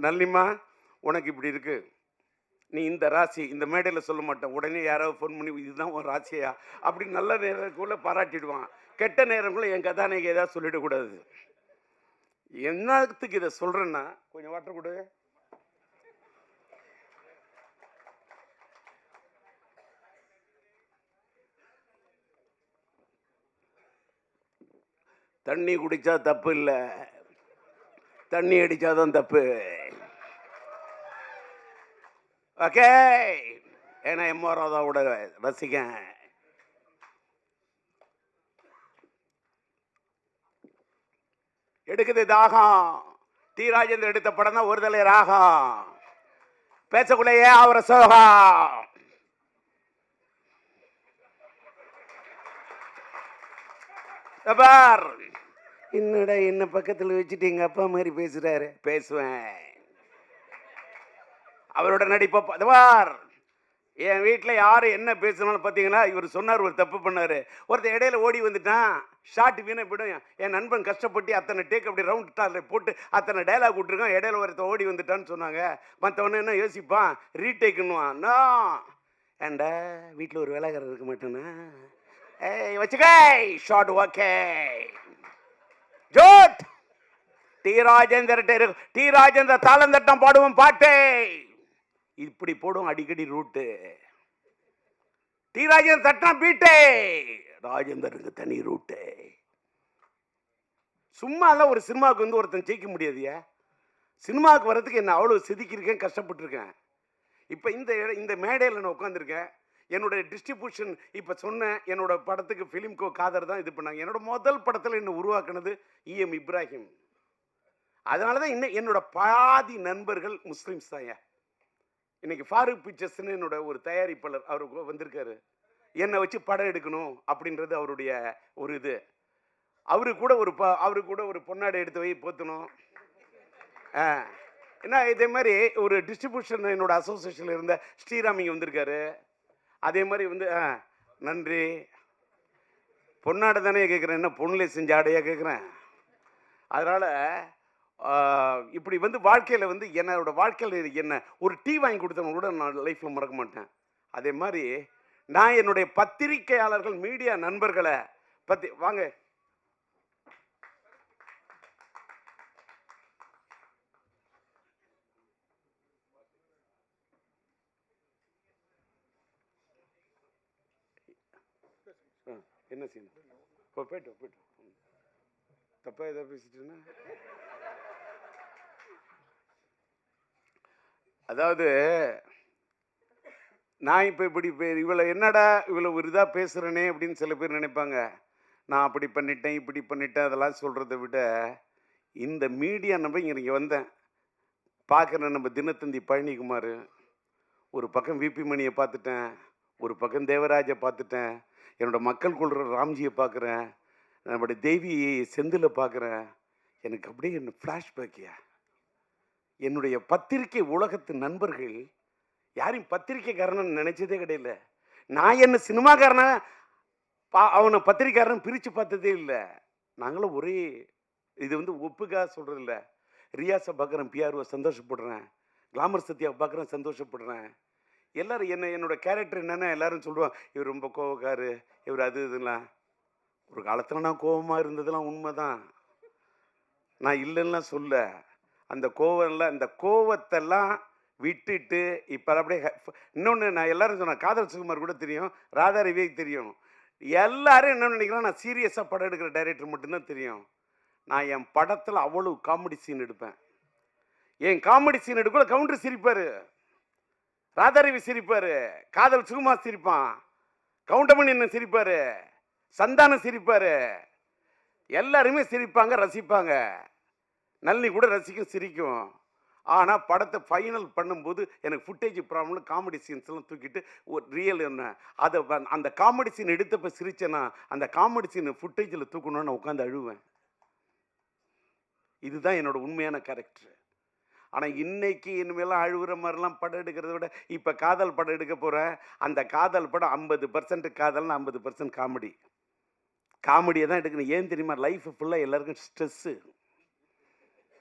நல்லிமா உனக்கு இப்படி இருக்கு, நீ இந்த ராசி, இந்த மேடையில் சொல்ல மாட்டேன், உடனே யாராவது ஃபோன் பண்ணி இதுதான் ஒரு ராசியா அப்படின்னு நல்ல நேரத்துக்குள்ள பாராட்டிடுவான். கெட்ட நேரங்களும் என் கதாநாயகி ஏதாவது சொல்லிடக்கூடாது. என்னத்துக்கு இதை சொல்றேன்னா, கொஞ்சம் வாட்டர் கொடு. தண்ணி குடிச்சா தப்பு இல்லை, தண்ணி அடிச்சாதான் தப்பு. ஓகே, ஏன்னா எம்.ஆர். ராதாவோட ரசிகன். எடுக்குது தாகம். டி ராஜேந்தர் எடுத்த படம் தான் ஒரு தலை ராகம். பேசக்குள்ளேயே அவரை சோகம். என்னடா என்ன பக்கத்தில் வச்சுட்டு எங்க அப்பா மாதிரி பேசுறாரு. பேசுவேன். அவரோட நடிப்பார். என் வீட்டில் யார் என்ன பேசணும்னு பார்த்தீங்கன்னா, இவர் சொன்னார் ஒரு தப்பு பண்ணார், ஒருத்தர் இடையில ஓடி வந்துட்டான், ஷார்ட் வீணை போய்டும். என் நண்பன் கஷ்டப்பட்டு அத்தனை டேக் அப்படி ரவுண்ட் டாரில் போட்டு அத்தனை டைலாக் விட்டுருக்கான், இடையில ஒருத்தர் ஓடி வந்துட்டான்னு சொன்னாங்க. மற்றவன என்ன யோசிப்பான், ரீடேக்குன்னுவான். ஏண்டா வீட்டில் ஒரு வேலைக்காரர் இருக்க மாட்டேன்னா, ஏய் வச்சுக்க ஷார்ட். ஓகே ஜோட். டி ராஜேந்தர் தாளந்தட்டம் பாடுவோம் பாட்டே இப்படி போடும் அடிக்கடி ரூட்டு. டி ராஜேந்தர் தட்டா பீட்டே, ராஜேந்தருக்கு தனி ரூட்டு. சும்மா எல்லாம் ஒரு சினிமாவுக்கு வந்து ஒருத்தன் ஜெயிக்க முடியாதியா. சினிமாவுக்கு வர்றதுக்கு என்ன அவ்வளவு செதுக்கியிருக்கேன், கஷ்டப்பட்டிருக்கேன். இப்போ இந்த மேடையில் நான் உட்காந்துருக்கேன். என்னோட டிஸ்ட்ரிபியூஷன் இப்போ சொன்னேன், என்னோட படத்துக்கு ஃபிலிம்கோ காதர் தான் இது பண்ணாங்க. என்னோட முதல் படத்தில் என்ன உருவாக்குனது இஎம் இப்ராஹிம். அதனால தான் இன்னும் என்னோட பாதி நண்பர்கள் முஸ்லீம்ஸ் தான். இன்னைக்கு ஃபாரூக் பிக்சர்ஸ்னு என்னோட ஒரு தயாரிப்பாளர் அவருக்கு வந்திருக்காரு, என்னை வச்சு படம் எடுக்கணும் அப்படின்றது அவருடைய ஒரு இது. அவரு கூட ஒரு பொன்னாடை எடுத்து வை போத்தணும். ஏன்னா இதே மாதிரி ஒரு டிஸ்ட்ரிபியூஷன் என்னோட அசோசியேஷன்ல இருந்த ஸ்ரீராம் இங்கே வந்திருக்காரு. அதே மாதிரி வந்து நன்றி. பொன்னாடை தானே கேட்குறேன், என்ன பொண்ணுலே செஞ்ச ஆடையா கேட்குறேன். அதனால் இப்படி வந்து வாழ்க்கையில் வந்து என்னோட வாழ்க்கையில் என்ன ஒரு டீ வாங்கி கொடுத்தவங்க கூட நான் லைஃப்பில் மறக்க மாட்டேன். அதே மாதிரி நான் என்னுடைய பத்திரிகையாளர்கள் மீடியா நண்பர்களை பற்றி வாங்க என்ன சீன் போயிட்டு தப்பா ஏதாவது பேசிட்டுன்னா, அதாவது நான் இப்போ இப்படி இவளை என்னடா இவ்வளோ ஒரு இதாக பேசுகிறேனே அப்படின்னு சில பேர் நினைப்பாங்க. நான் அப்படி பண்ணிட்டேன் இப்படி பண்ணிட்டேன் அதெல்லாம் சொல்கிறத விட, இந்த மீடியா நம்ம இங்கே வந்தேன் பார்க்குறேன். நம்ம தினத்தந்தி பழனிக்குமார், ஒரு பக்கம் விபி மணியை பார்த்துட்டேன், ஒரு பக்கம் தேவராஜை பார்த்துட்டேன், என்னோட மக்கள் கொள்கிற ராம்ஜியை பார்க்குறேன், நம்முடைய தேவி செந்திலை பார்க்குறேன். எனக்கு அப்படியே என்ன ஃப்ளாஷ்பேக்கியா. என்னுடைய பத்திரிகை உலகத்து நண்பர்கள் யாரையும் பத்திரிக்கைக்காரன்னு நினைச்சதே கிடையாது. நான் என்ன சினிமாக்காரனை அவனை பத்திரிக்கைக்காரன் பிரித்து பார்த்ததே இல்லை. நாங்களும் ஒரே இது வந்து ஒப்புக்காக சொல்கிறது இல்லை. ரியாஸை பார்க்குறேன், பிஆர்ஓ சந்தோஷப்படுறேன், கிளாமர் சத்யாவை பார்க்குறேன் சந்தோஷப்படுறேன். எல்லோரும் என்னோட கேரக்டர் என்னென்னா எல்லாரும் சொல்லுவாங்க, இவர் ரொம்ப கோவக்காரு, இவர் அது இதெல்லாம். ஒரு காலத்தில் நான் கோபமாக இருந்ததெல்லாம் உண்மை தான், நான் இல்லைன்னா சொல்ல. அந்த கோவம்லாம், அந்த கோவத்தெல்லாம் விட்டுட்டு இப்போ அப்படியே இன்னொன்று நான் எல்லாரும் சொன்னேன், காதல் சுகுமார் கூட தெரியும், ராதா ரவிக்கு தெரியும். எல்லாரும் என்ன நினைக்கிறோம், நான் சீரியஸாக படம் எடுக்கிற டைரக்டர் மட்டும்தான் தெரியும். நான் என் படத்தில் அவ்வளோ காமெடி சீன் எடுப்பேன். என் காமெடி சீன் எடுக்கல கவுண்டர் சிரிப்பார், ராதாரவி சிரிப்பார், காதல் சுகுமார் சிரிப்பான், கவுண்டமணி என்ன சிரிப்பார், சந்தானம் சிரிப்பார், எல்லாருமே சிரிப்பாங்க, ரசிப்பாங்க. நல்லி கூட ரசிக்கும், சிரிக்கும். ஆனால் படத்தை ஃபைனல் பண்ணும்போது எனக்கு ஃபுட்டேஜ் ப்ராப்ளம், காமெடி சீன்ஸ்லாம் தூக்கிட்டு ஒரு ரியல் என்ன அதை அந்த காமெடி சீன் எடுத்தப்போ சிரிச்சேன்னா அந்த காமெடி சீன் ஃபுட்டேஜில் தூக்கணும்னு நான் உட்காந்து அழுவேன். இதுதான் என்னோட உண்மையான கேரக்டர். ஆனால் இன்னைக்கு இனிமேலாம் அழுகுற மாதிரிலாம் படம் எடுக்கிறத விட இப்போ காதல் படம் எடுக்க போகிறேன். அந்த காதல் படம் 50% காதல்னு 50% காமெடி. காமெடியை தான் எடுக்கணும். ஏன் தெரியுமா? லைஃப் ஃபுல்லாக எல்லாருக்கும் ஸ்ட்ரெஸ்ஸு.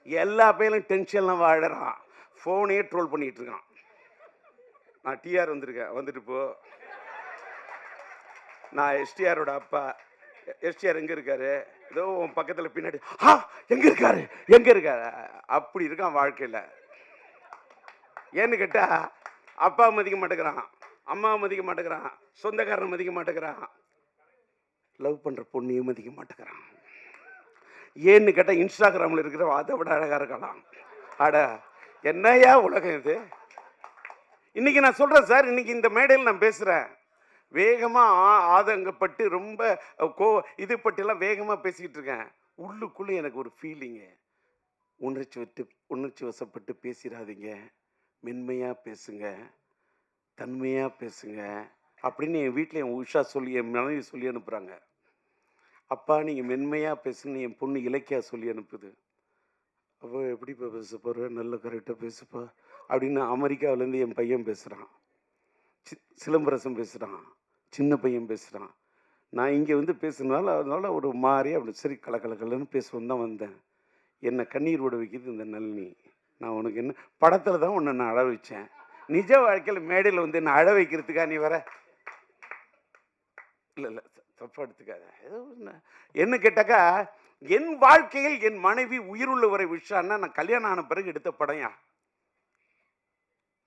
எல்லா பையனும் டென்ஷன்லாம் வாழறான். ஃபோனையே ட்ரோல் பண்ணிகிட்டு இருக்கான். நான் டிஆர் வந்திருக்கேன், வந்துட்டு போ. நான் எஸ்டிஆரோட அப்பா. எஸ்டிஆர் எங்கே இருக்காரு? ஏதோ உன் பக்கத்தில் பின்னாடி எங்கே இருக்காரு எங்கே இருக்காரு அப்படி இருக்கான் வாழ்க்கையில். ஏன்னு கேட்டால் அப்பா மதிக்க மாட்டேங்கிறான், அம்மா மதிக்க மாட்டேங்கிறான், சொந்தக்காரன் மதிக்க மாட்டேங்கிறான், லவ் பண்ணுற பொண்ணையும் மதிக்க மாட்டேங்கிறான். ஏன்னு கேட்டால் இன்ஸ்டாகிராமில் இருக்கிற அதை விட அழகாக இருக்கலாம். அட என்னையா உலகம் இது! இன்னைக்கு நான் சொல்கிறேன் சார், இன்னைக்கு இந்த மேடையில் நான் பேசுகிறேன். வேகமாக ஆதங்கப்பட்டு ரொம்ப இது பற்றிலாம் வேகமாக பேசிக்கிட்டு இருக்கேன். உள்ளுக்குள்ளே எனக்கு ஒரு ஃபீலிங்கு. உணர்ச்சி வசப்பட்டு பேசிடாதீங்க, மென்மையாக பேசுங்க, தன்மையாக பேசுங்க அப்படின்னு என் வீட்டில் என் உஷா சொல்லி, என் மனைவி சொல்லி அனுப்புகிறாங்க. அப்பா நீங்கள் மென்மையாக பேசுன்னு என் பொண்ணு இலக்கியா சொல்லி அனுப்புது. அப்போ எப்படிப்பா பேச போகிற? நல்ல கரெக்டாக பேசுப்பா அப்படின்னு அமெரிக்காவிலேருந்து என் பையன் பேசுகிறான். சிலம்பரசன் பேசுகிறான், சின்ன பையன் பேசுகிறான். நான் இங்கே வந்து பேசுனால அதனால ஒரு மாதிரி அப்படி சரி கலக்கலன்னு பேசுவோம் தான் வந்தேன். என்னை கண்ணீர் விட வைக்கிது இந்த நளினி. நான் உனக்கு என்ன படத்தில் தான் உன்னை நான் அழ வச்சேன். நிஜ வாழ்க்கையில் மேடையில் வந்து என்னை அழ வைக்கிறதுக்கா நீ வர? இல்லை தப்பா எடுத்துக்காத. ஏதோ என்ன கேட்டாக்கா, என் வாழ்க்கையில் என் மனைவி உயிருள்ளவரை விஷயம்னா நான் கல்யாணம் ஆன பிறகு எடுத்த படையா.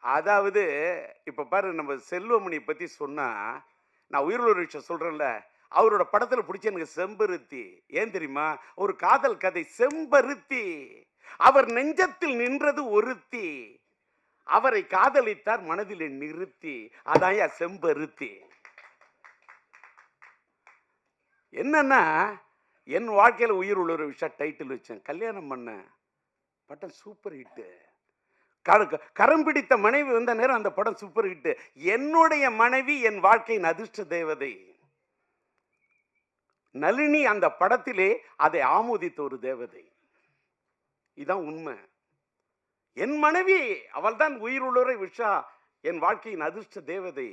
அதாவது இப்போ பாரு, நம்ம செல்வமணி பற்றி சொன்னால், நான் உயிருள்ள ஒரு விஷயம் சொல்கிறேன்ல, அவரோட படத்தில் பிடிச்ச எனக்கு செம்பருத்தி. ஏன் தெரியுமா? ஒரு காதல் கதை. செம்பருத்தி அவர் நெஞ்சத்தில் நின்றது ஒருத்தி, அவரை காதலித்தார் மனதில் நிறுத்தி. அதான் செம்பருத்தி. என்னன்னா, என் வாழ்க்கையில் உயிர் உள்ள ஒரு விஷயம் டைட்டில் வச்சேன். கல்யாணம் பண்ண படம் சூப்பர் ஹிட்டு. கரம் பிடித்த மனைவி வந்த நேரம் அந்த படம் சூப்பர் ஹிட். என்னுடைய மனைவி என் வாழ்க்கையின் அதிர்ஷ்ட தேவதை. நளினி அந்த படத்திலே அதை ஆமோதித்த ஒரு தேவதை. இதான் உண்மை. என் மனைவி அவள் தான் உயிருள்ளவரை விஷா, என் வாழ்க்கையின் அதிர்ஷ்ட தேவதை.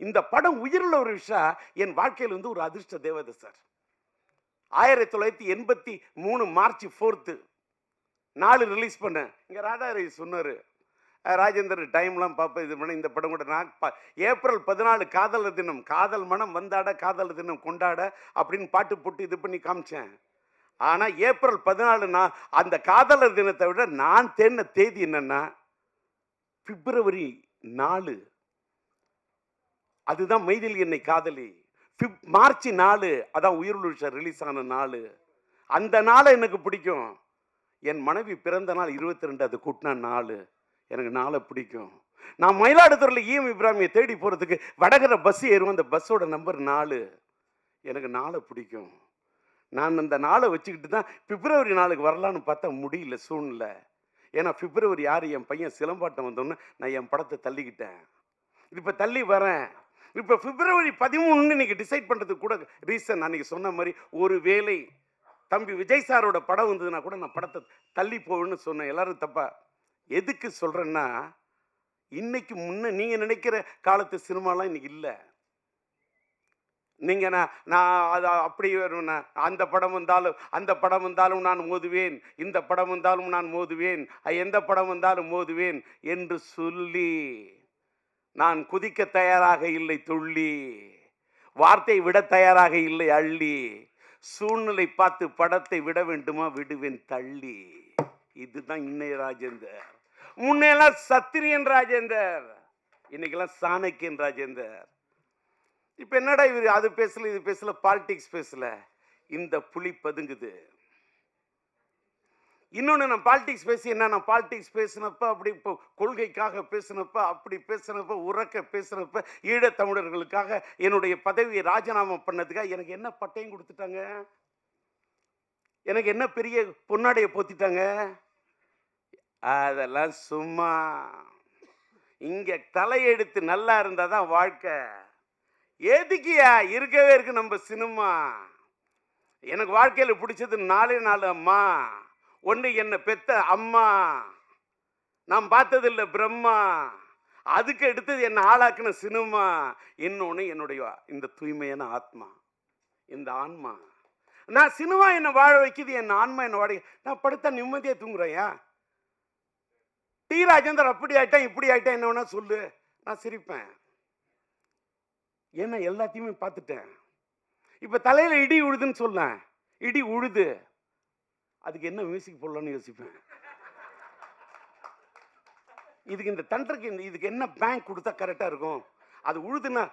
இந்த படம் உயிருள்ள ஒரு விஷா என் வாழ்க்கையில் வந்து ஒரு அதிர்ஷ்ட தேவதை சார். 1983 மார்ச் 4 4 ரிலீஸ் பண்ணேன். இங்கே ராதாரவி சொன்னார், ராஜேந்தர் டைம்லாம் பார்ப்பேன் இது பண்ண. இந்த படம் கூட நான் ஏப்ரல் 14 காதலர் தினம், காதல் மனம் வந்தாட காதலர் தினம் கொண்டாட அப்படின்னு பாட்டு போட்டு இது பண்ணி காமிச்சேன். ஆனால் ஏப்ரல் 14 நான் அந்த காதலர் தினத்தை விட நான் தேடின தேதி என்னன்னா பிப்ரவரி 4. அதுதான் மைதில் என்னை காதலி. மார்ச் 4 அதான் உயிருள்ள ரிலீஸ் ஆன நாள். அந்த நாளை எனக்கு பிடிக்கும். என் மனைவி பிறந்த நாள் 22, அது கூட்டின நாள். எனக்கு நாளை பிடிக்கும். நான் மயிலாடுதுறையில் ஈஎம் இப்ராஹிமியை தேடி போகிறதுக்கு வடகர பஸ் ஏறுவோம். அந்த பஸ்ஸோட நம்பர் 4. எனக்கு நாளை பிடிக்கும். நான் அந்த நாளை வச்சுக்கிட்டு தான் பிப்ரவரி 4க்கு வரலான்னு பார்த்தா முடியல சூழ்நிலை. ஏன்னா பிப்ரவரி 6 என் பையன் சிலம்பாட்டம் வந்தோன்னு நான் என் படத்தை தள்ளிக்கிட்டேன். இப்போ தள்ளி வரேன். இப்போ பிப்ரவரி 13 இன்னைக்கு டிசைட் பண்ணுறதுக்கு கூட ரீசன் அன்னைக்கு சொன்ன மாதிரி, ஒரு வேளை தம்பி விஜய் சாரோட படம் வந்ததுன்னா கூட நான் படத்தை தள்ளி போவேன்னு சொன்னேன். எல்லாரும் தப்பா எதுக்கு சொல்கிறேன்னா, இன்னைக்கு முன்ன நீங்கள் நினைக்கிற காலத்து சினிமாலாம் இன்னைக்கு இல்லை. நீங்கள் நான் அது அப்படி அந்த படம் வந்தாலும் நான் மோதுவேன், இந்த படம் வந்தாலும் நான் மோதுவேன், எந்த படம் வந்தாலும் மோதுவேன் என்று சொல்லி நான் குதிக்க தயாராக இல்லை துள்ளி, வார்த்தை விட தயாராக இல்லை அள்ளி, சூழ்நிலை பார்த்து படத்தை விட வேண்டுமா விடுவேன் தள்ளி. இதுதான் இன்னைய ராஜேந்தர். முன்னெல்லாம் சத்திரியன் ராஜேந்தர், இன்னைக்கெல்லாம் சாணக்கியன் ராஜேந்தர். இப்ப என்னடா இவர் அது பேசல இது பேசல, பாலிடிக்ஸ் பேசல, இந்த புலி பதுங்குது. இன்னொன்று, நான் பாலிடிக்ஸ் பேசி என்ன, நான் பாலிடிக்ஸ் பேசினப்ப அப்படி இப்போ கொள்கைக்காக பேசினப்ப, அப்படி பேசினப்ப, உறக்க பேசினப்ப, ஈழத்தமிழர்களுக்காக என்னுடைய பதவியை ராஜினாமா பண்ணதுக்காக எனக்கு என்ன பட்டையும் கொடுத்துட்டாங்க, எனக்கு என்ன பெரிய பொன்னாடையை போத்திட்டாங்க. அதெல்லாம் சும்மா. இங்க தலையெடுத்து நல்லா இருந்தாதான் வாழ்க்கை. எதுக்கியா இருக்கவே இருக்கு நம்ம சினிமா. எனக்கு வாழ்க்கையில பிடிச்சது 4 அம்மா. ஒன்று என்னை பெத்த அம்மா, நான் பார்த்ததில்லை பிரம்மா, அதுக்கு எடுத்தது என்ன ஆளாக்குன சினிமா. இன்னொன்று என்னுடைய இந்த தூய்மையான ஆத்மா, இந்த ஆன்மா. நான் சினிமா என்னை வாழ வைக்குது, என் ஆன்மா என்னை வாழ. நான் படுத்தா நிம்மதியா தூங்குறேயா? டி ராஜேந்தர் அப்படி ஆயிட்டேன் இப்படி ஆயிட்டேன் என்ன வேணா சொல்லு, நான் சிரிப்பேன். ஏன்னா எல்லாத்தையுமே பார்த்துட்டேன். இப்ப தலையில இடி உழுதுன்னு சொல்ல, இடி உழுது, அதுக்கு என்ன மியூசிக் போடலான்னு யோசிப்பேன். இதுக்கு இந்த தண்டருக்கு இதுக்கு என்ன பேங்க் கொடுத்தா கரெக்டா இருக்கும்? அது உழுதுன்னா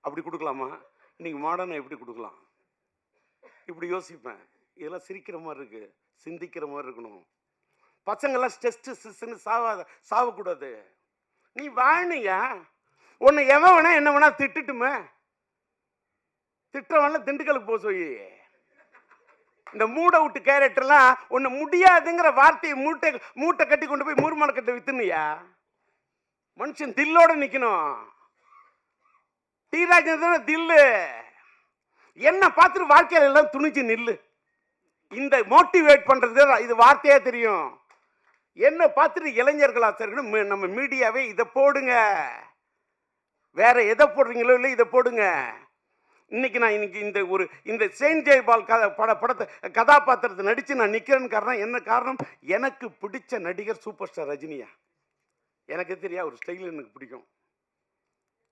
அப்படி கொடுக்கலாமா? இன்னைக்கு மாடர்னா எப்படி கொடுக்கலாம்? இப்படி யோசிப்பேன். இதெல்லாம் சிரிக்கிற மாதிரி இருக்கு, சிந்திக்கிற மாதிரி இருக்கணும். பசங்கள்லாம் ஸ்ட்ரெஸ்ன்னு சாவக்கூடாது. நீ வாழனியா? உன்னை எவன் வேணா என்ன வேணா திட்டுட்டுமே, திட்டவன்ல திண்டுக்கலுக்கு போக சொல்லி. இந்த மூட விட்டு கேரக்டர்லாம் ஒன்னு முடியாதுங்கிற வார்த்தையை மூட்டை கட்டி கொண்டு போய் மூர்மலை கட்ட வித்துனியா? மனுஷன் தில்லோட நிக்கணும். டி ராஜேந்திரன் தில்லு. என்ன பார்த்துட்டு வாழ்க்கையில எல்லாம் துணிச்சு நில்லு. இந்த மோட்டிவேட் பண்றது இது வார்த்தையா தெரியும். என்ன பார்த்துட்டு இளைஞர்களா நம்ம மீடியாவே இதை போடுங்க, வேற எதை போடுறீங்களோ இல்லை இதை போடுங்க. இன்னைக்கு இந்த செயின்ட் ஜெயபால் படத்தை கதாபாத்திரத்தை நடிச்சு நான் நிக்கிறேன்னு காரணம் என்ன? காரணம், எனக்கு பிடிச்ச நடிகர் சூப்பர் ஸ்டார் ரஜினியா. எனக்கு தெரியா, ஒரு ஸ்டைல் எனக்கு பிடிக்கும்,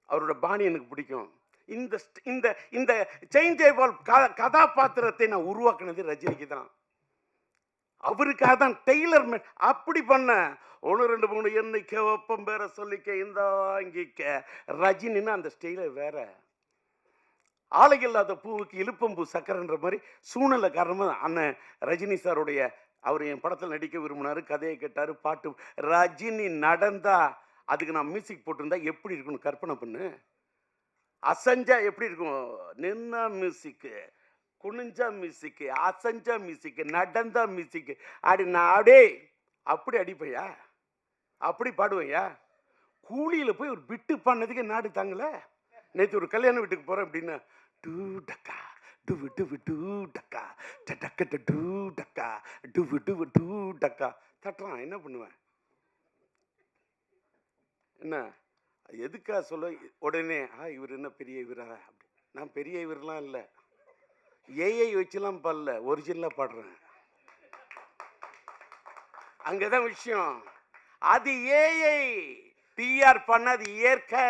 அவரோட பாணி எனக்கு பிடிக்கும். இந்த செயின்ட் ஜெயபால் கதாபாத்திரத்தை நான் உருவாக்குனது ரஜினிக்கு தான். அவருக்காக தான் டெய்லர் அப்படி பண்ண. 1 2 3 எண்ணிக்க ஒப்பம் பேர சொல்லிக்க இந்த வாங்கிக்க. ரஜினின்னா அந்த ஸ்டைல வேற. ஆலை இல்லாத பூவுக்கு இழுப்பம்பூ சக்கரன்ற மாதிரி சூழ்நிலை காரணமா அண்ணன் ரஜினி சாருடைய, அவர் என் படத்தில் நடிக்க விரும்பினாரு, கதையை கேட்டாரு, பாட்டு. ரஜினி நடந்தா அதுக்கு நான் மியூசிக் போட்டிருந்தா எப்படி இருக்கணும் கற்பனை பண்ணு. அசஞ்சா எப்படி இருக்கும்? நின்னா மியூசிக்கு, குனிஞ்சா மியூசிக்கு, அசஞ்சா மியூசிக்கு, நடந்தா மியூசிக்கு. அடி நாடே அப்படி அடிப்பையா, அப்படி பாடுவையா? கூலியில போய் ஒரு பிட்டு பண்ணதுக்கு நாடு தாங்கல. நேற்று ஒரு கல்யாண வீட்டுக்கு போறேன் அப்படின்னா, டூ டக்கா டுவு டுவு டூ டக்கா டக்க டூ டக்கா டுவு டுவு டூ டக்கா தட்டுறான். என்ன பண்ணுவேன்? என்ன எதுக்கா சொல்ல? உடனே இவர் என்ன பெரிய இவரா? அப்படி நான் பெரிய இவரெலாம் இல்லை, ஏஐ வச்சுலாம் பாடல, ஒரிஜினலா பாடுறேன். அங்கதான் விஷயம். அது ஏஐ, டிஆர் பண்ணது இயற்கை.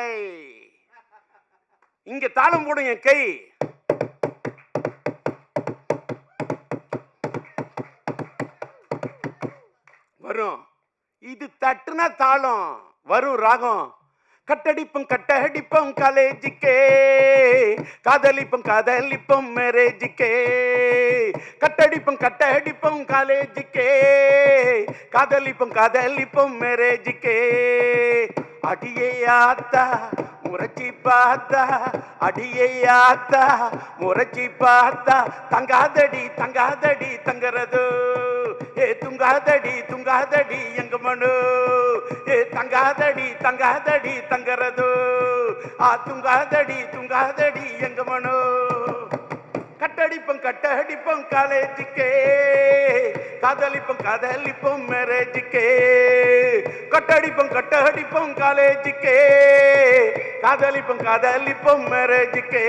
இங்க தாளம் போடும் என் கை. வரும், இது தட்டுனா தாளம் வரும், ராகம். கட்டடிப்பம் காலேஜிக்கே, காதலிப்பம் மேரேஜிக்கே. கட்டடிப்பம் காலேஜிக்கே, காதலிப்பம் மேரேஜிக்கே. அடியே ஆத்தா முறைச்சி பார்த்தா, அடியே ஆத்தா முறைச்சி பார்த்தா, தங்காதடி தங்கறதோ, ஏ துங்காதடி எங்க மனு, ஏ தங்காதடி தங்கறதோ, துங்காதடி எங்க மனு. கட்டடிப்பம் காலேஜிக்கே, காதலிப்பம் மேரேஜிக்கே. கட்டடிப்பம் காலேஜிக்கே, காதலிப்பம் மேரேஜிக்கே.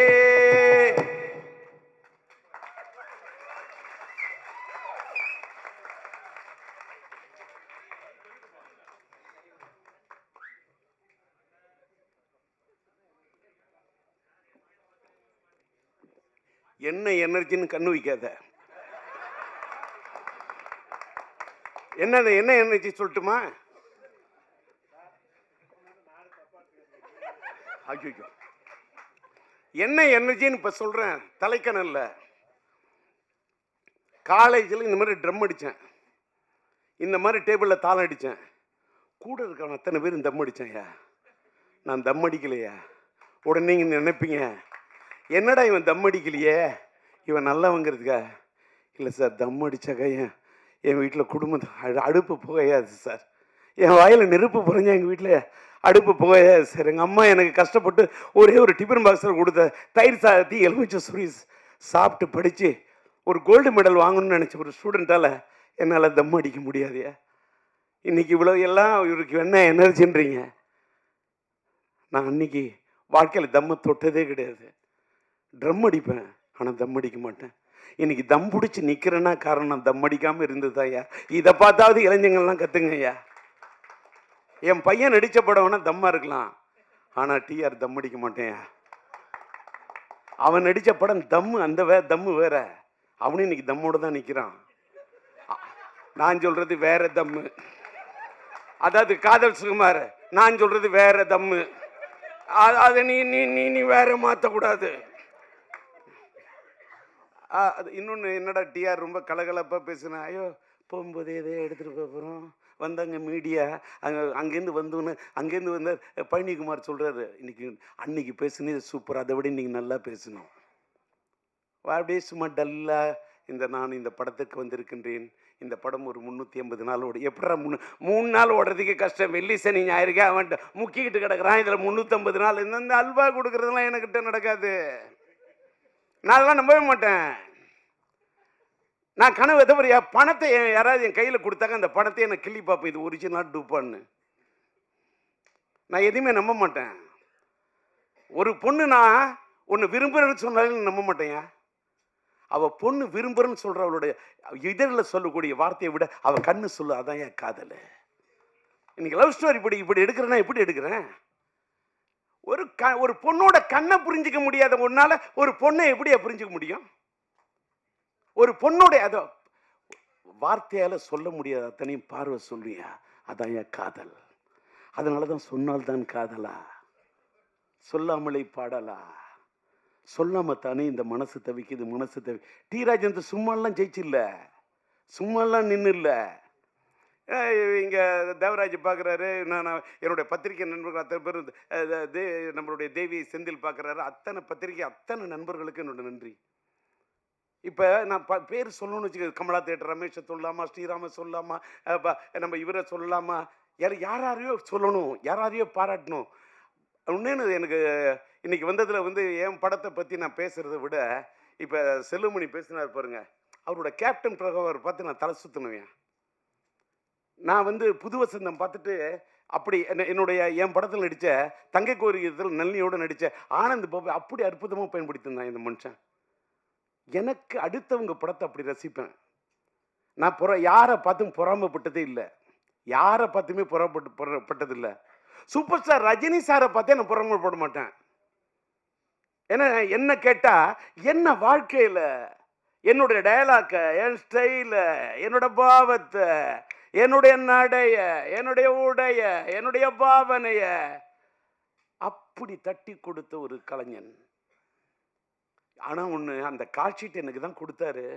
என்ன எனர்ஜின்னு கண்ணு வைக்காத. என்ன எனர்ஜி சொல்லட்டுமா? ஐயோ, என்ன எனர்ஜின்னு இப்ப சொல்றேன். தலைக்கணல்ல காலேஜில் இந்த மாதிரி ட்ரம் அடித்தேன், இந்த மாதிரி டேபிளில் தாளம் அடித்தேன். கூட இருக்கிறவன் அத்தனை பேரும் தம் அடித்தேன்யா, நான் தம் அடிக்கலையா. உடனே நீங்கள் நினைப்பீங்க, என்னடா இவன் தம் அடிக்கலையே, இவன் நல்லவங்கிறதுக்கா? இல்லை சார், தம் அடித்தாக்கா என் வீட்டில் குடும்பம் அடுப்பு புகையாது சார். என் வாயில் நெருப்பு புரிஞ்சா எங்கள் வீட்டில் அடுப்பு புகையாது சார். எங்கள் அம்மா எனக்கு கஷ்டப்பட்டு ஒரே ஒரு டிஃபன் பாக்ஸில் கொடுத்த தயிர் சாதத்தி எலுமிச்சை சுரி சாப்பிட்டு படித்து ஒரு கோல்டு மெடல் வாங்கணும்னு நினச்ச ஒரு ஸ்டூடெண்ட்டால் என்னால் தம் அடிக்க முடியாதையா. இன்றைக்கி இவ்வளோ எல்லாம் இவருக்கு என்ன எனர்ஜின்றீங்க. நான் அன்றைக்கி வாழ்க்கையில் தம்மை தொட்டதே கிடையாது. ட்ரம் அடிப்பேன், ஆனால் தம் அடிக்க மாட்டேன். இன்னைக்கு தம் பிடிச்சி நிற்கிறேன்னா காரணம் தம் அடிக்காமல் இருந்தது ஐயா. இதை பார்த்தாவது இளைஞர்கள்லாம் கற்றுங்க ஐயா. என் பையன் நடித்த படம் வேணா தம்மாக இருக்கலாம், ஆனால் டிஆர் தம் அடிக்க மாட்டேன். அவன் நடித்த படம் தம்மு, அந்த தம்மு வேற. அவனும் இன்னைக்கு தம்மோடு தான் நிற்கிறான். நான் சொல்கிறது வேற தம்மு, அதாவது காதல் சுகுமார். நான் சொல்கிறது வேற தம்மு. அதை நீ நீ நீ நீ வேற மாற்றக்கூடாது. அது இன்னொன்று என்னடா டிஆர் ரொம்ப கலகலப்பாக பேசுனேன். ஐயோ போகும்போதே எதே எடுத்துகிட்டு போகிறோம் வந்தாங்க மீடியா அங்கேருந்து வந்தோன்னு அங்கேருந்து வந்த பழனிக்குமார் சொல்கிறாரு, அன்னைக்கு பேசுனது சூப்பர், அதை விட இன்னைக்கு நல்லா பேசணும். அப்படியே சும்மா டல்லாக நான் இந்த படத்துக்கு வந்திருக்கின்றேன். இந்த படம் ஒரு 350 நாள் ஓடி. எப்படா 3 நாள் ஓடுறதுக்கே கஷ்டம். வெள்ளி சனி ஞாயிறுக்கே அவன் முக்கிக்கிட்டு கிடக்குறான். இதில் 350 நாள் இந்த அல்வா கொடுக்குறதுலாம் எனக்கிட்ட நடக்காது. நான் அதெல்லாம் நம்பவே மாட்டேன். நான் கனவு எதவரையா பணத்தை யாராவது என் கையில் கொடுத்தாங்க, அந்த பணத்தை எனக்கு கிள்ளி பார்ப்பேன், இது ஒரிஜினல் டூப்பான்னு. நான் எதுவுமே நம்ப மாட்டேன். ஒரு பொண்ணு நான் ஒன்று விரும்புகிறேன்னு சொன்னாலும் நம்ப மாட்டேன். அவள் பொண்ணு விரும்புகிறேன்னு சொல்கிற அவளுடைய இதழில் சொல்லக்கூடிய வார்த்தையை விட அவள் கண்ணு சொல்லு, அதான் என் காதல். இன்னைக்கு லவ் ஸ்டோரி இப்படி எடுக்கிறேன்னா எப்படி எடுக்கிறேன்? ஒரு பொண்ணோட கண்ணை புரிஞ்சிக்க முடியாத ஒன்னால ஒரு பொண்ணை எப்படியா புரிஞ்சிக்க முடியும்? ஒரு பொண்ணோட அதை வார்த்தையால சொல்ல முடியாத அத்தனையும் பார்வை சொல்லியா, அதான் என் காதல். அதனாலதான் சொன்னால்தான் காதலா, சொல்லாமலே பாடலா, சொல்லாம தானே இந்த மனசு தவிக்குது. மனசு டி ராஜேந்தர் சும்மாலாம் ஜெயிச்சு இல்லை, சும்மாலாம் நின்று இல்லை. இங்கே தேவராஜ் பார்க்குறாரு, நான் என்னுடைய பத்திரிகை நண்பர்கள் அத்தனை பேர், நம்மளுடைய தேவி செந்தில் பார்க்குறாரு, அத்தனை பத்திரிகை அத்தனை நண்பர்களுக்கு என்னோட நன்றி. இப்போ நான் பேர் சொல்லணும்னு வச்சுக்க, கமலா தேட்டர் ரமேஷை சொல்லலாமா, ஸ்ரீராம சொல்லலாமா, நம்ம இவரை சொல்லலாமா, யாரையோ சொல்லணும், யாரையோ பாராட்டணும். இன்னொன்று எனக்கு இன்னைக்கு வந்ததில் என் படத்தை பற்றி நான் பேசுகிறத விட இப்போ செல்லுமணி பேசினார் பாருங்க, அவரோட கேப்டன் பிரகாவர் பார்த்து நான் தலை சுற்றணுவேன். நான் புது வசந்தம் பார்த்துட்டு அப்படி என் படத்தில் நடித்த தங்கை கோரிக்கையில் நல்லியோடு நடித்த ஆனந்த் பாபு அப்படி அற்புதமாக பயன்படுத்தியிருந்தான் இந்த மனுஷன். எனக்கு அடுத்தவங்க படத்தை அப்படி ரசிப்பேன் நான். யாரை பார்த்தும் பொறாமப்பட்டதே இல்லை, யாரை பார்த்துமே பொறாமப்பட்டதில்லை. சூப்பர் ஸ்டார் ரஜினி சாரை பார்த்தே நான் பொறாமப்பட மாட்டேன். ஏன்னா என்ன கேட்டால் என்ன வாழ்க்கையில் என்னுடைய டயலாக்க, என் ஸ்டைல, என்னோட பாவத்தை, என்னுடைய நடைய, என்னுடைய உடைய, என்னுடைய பாவனைய அப்படி தட்டி கொடுத்த ஒரு கலைஞன். ஆனா ஒண்ணு, அந்த காட்சிட்டு எனக்கு தான் கொடுத்தாரு.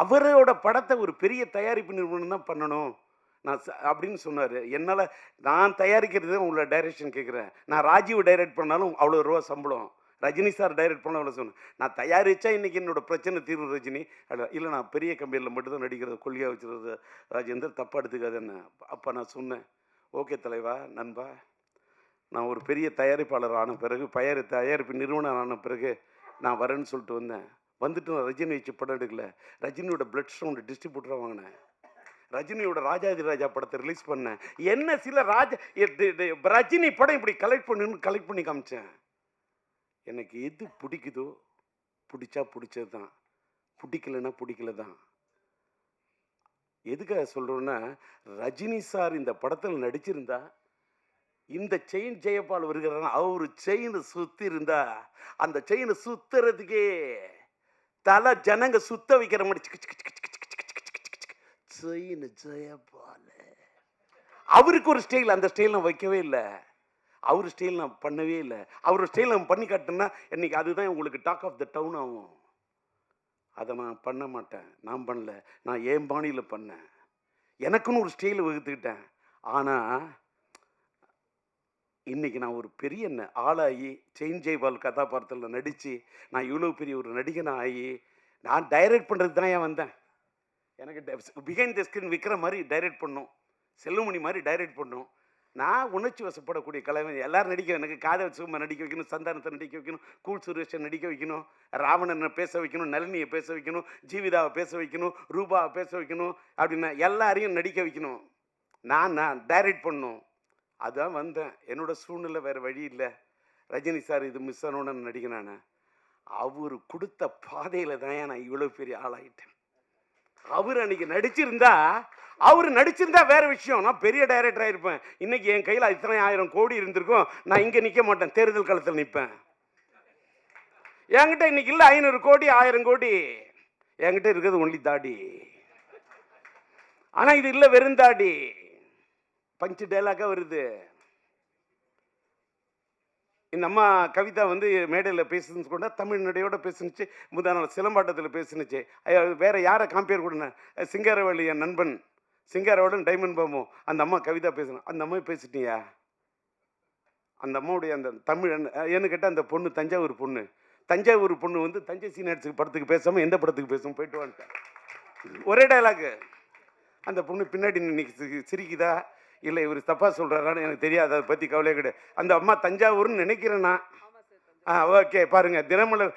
அவரோட படத்தை ஒரு பெரிய தயாரிப்பு நிறுவனம் தான் பண்ணணும் நான் அப்படின்னு சொன்னாரு. என்னால நான் தயாரிக்கிறது உங்களோட டைரக்ஷன் கேட்குறேன். நான் ராஜீவ் டைரக்ட் பண்ணாலும் அவ்வளோ ரூபா சம்பளம், ரஜினி சார் டைரக்ட் பண்ண அவ்வளோ சொன்னேன். நான் தயாரித்தா இன்றைக்கி என்னோடய பிரச்சனை தீர்வு ரஜினி. இல்லை நான் பெரிய கம்பெனியில் மட்டும்தான் நடிக்கிறது, கொள்கையாக வச்சுருது ராஜேந்தர், தப்பாக எடுத்துக்காதுன்னு. அப்போ நான் சொன்னேன், ஓகே தலைவா, நண்பா, நான் ஒரு பெரிய தயாரிப்பாளர் ஆன பிறகு, தயாரிப்பு நிறுவனம் ஆன பிறகு நான் வரேன்னு சொல்லிட்டு வந்தேன். வந்துட்டு நான் ரஜினி வச்சு படம் எடுக்கல, ரஜினியோட பிளட் ஸ்டோன் டிஸ்ட்ரிபியூட்டராக வாங்கினேன். ரஜினியோட ராஜாதி ராஜா படத்தை ரிலீஸ் பண்ணேன். என்ன சில ரஜினி படம் இப்படி கலெக்ட் பண்ணி காமிச்சேன். எனக்கு எது பிடிக்குதோ, பிடிச்சா பிடிச்சது தான், பிடிக்கலன்னா பிடிக்கல தான். எதுக்காக சொல்கிறோன்னா, ரஜினி சார் இந்த படத்தில் நடிச்சிருந்தா, இந்த செயின் ஜெயபால் வருகிறார், அவரு செயின் சுற்றி இருந்தா, அந்த செயினை சுத்துறதுக்கே தலை ஜனங்க சுத்த வைக்கிற மாதிரி செயின் ஜெயபால். அவருக்கு ஒரு ஸ்டைல், அந்த ஸ்டைல் நான் வைக்கவே இல்லை. அவர் ஸ்டைல் நான் பண்ணவே இல்லை. அவர் ஸ்டைல் நான் பண்ணி காட்டினா இன்னைக்கு அதுதான் உங்களுக்கு டாக் ஆஃப் த டவுன் ஆகும். அதை நான் பண்ண மாட்டேன், நான் பண்ணல. நான் என் பாணியில் பண்ணேன், எனக்குன்னு ஒரு ஸ்டைல் வகுத்துக்கிட்டேன். ஆனால் இன்னைக்கு நான் ஒரு பெரிய ஆளாகி செயின் ஜெய்பால் கதாபாத்திரத்தில் நடித்து நான் இவ்வளோ பெரிய ஒரு நடிகனாக ஆகி நான் டைரக்ட் பண்ணுறது தான் ஏன் வந்தேன். எனக்கு பிஹைண்ட் த ஸ்கிரீன் விற்கிற மாதிரி டைரக்ட் பண்ணும், செல்லுமணி மாதிரி டைரக்ட் பண்ணும். நான் உணர்ச்சி வசப்படக்கூடிய கலைவன். எல்லாரும் நடிக்க, எனக்கு காதல் சும்மா நடிக்க வைக்கணும், சந்தானத்தை நடிக்க வைக்கணும், கூல் சுரேஷை நடிக்க வைக்கணும், ராவணனை பேச வைக்கணும், நளினியை பேச வைக்கணும், ஜீவிதாவை பேச வைக்கணும், ரூபாவை பேச வைக்கணும், அப்படின்னா எல்லாரையும் நடிக்க வைக்கணும். நான் டைரக்ட் பண்ணும். அதான் வந்தேன். என்னோட சூழ்நிலை வேறு வழி இல்லை. ரஜினி சார் இது மிஸ் ஆனோன்னு நடிக்கிறேன். அவர் கொடுத்த பாதையில் தான் நான் இவ்வளோ பெரிய ஆளாயிட்டேன். அவர் அன்னைக்கு நடிச்சிருந்தா வேற விஷயம், நான் பெரிய டைரக்டர் ஆயிருப்பேன். இன்னைக்கு என் கையில் இத்தனை 1000 கோடி இருந்திருக்கும், நான் இங்கே நிற்க மாட்டேன், தேர்தல் காலத்தில் நிற்பேன். என்கிட்ட இன்னைக்கு இல்லை 500 கோடி 1000 கோடி, என்கிட்ட இருக்கிறது ஒன்லி தாடி. ஆனால் இது இல்லை, வெறும் தாடி. பஞ்சு டைலாக வருது. இந்த அம்மா கவிதா வந்து மேடையில் பேசுன்னு கொண்டா தமிழ் நடையோட பேசுனுச்சு. முதல் நாள் சிலம்பாட்டத்தில் பேசுனுச்சு. வேற யாரை காம்பேர் கொடுன, சிங்காரவேலு என் நண்பன் சிங்காரவேலன் டைமண்ட் பாமோ, அந்த அம்மா கவிதா பேசணும். அந்த அம்மா பேசிட்டியா? அந்த அம்மாவுடைய அந்த தமிழ் ஏன்னு கேட்டால் அந்த பொண்ணு தஞ்சாவூர் பொண்ணு வந்து தஞ்சை சீனியர்ஸுக்கு படத்துக்கு பேசாமல் எந்த படத்துக்கு பேசும் போயிட்டு வந்துட்டேன். ஒரே டைலாக்கு. அந்த பொண்ணு பின்னாடி இன்னைக்கு சிரிக்குதா இல்லை இவர் தப்பாக சொல்கிறாரான்னு எனக்கு தெரியாது, அதை பற்றி கவலையே கிடையாது. அந்த அம்மா தஞ்சாவூர்னு நினைக்கிறேன்னா ஓகே பாருங்கள். தினமலர்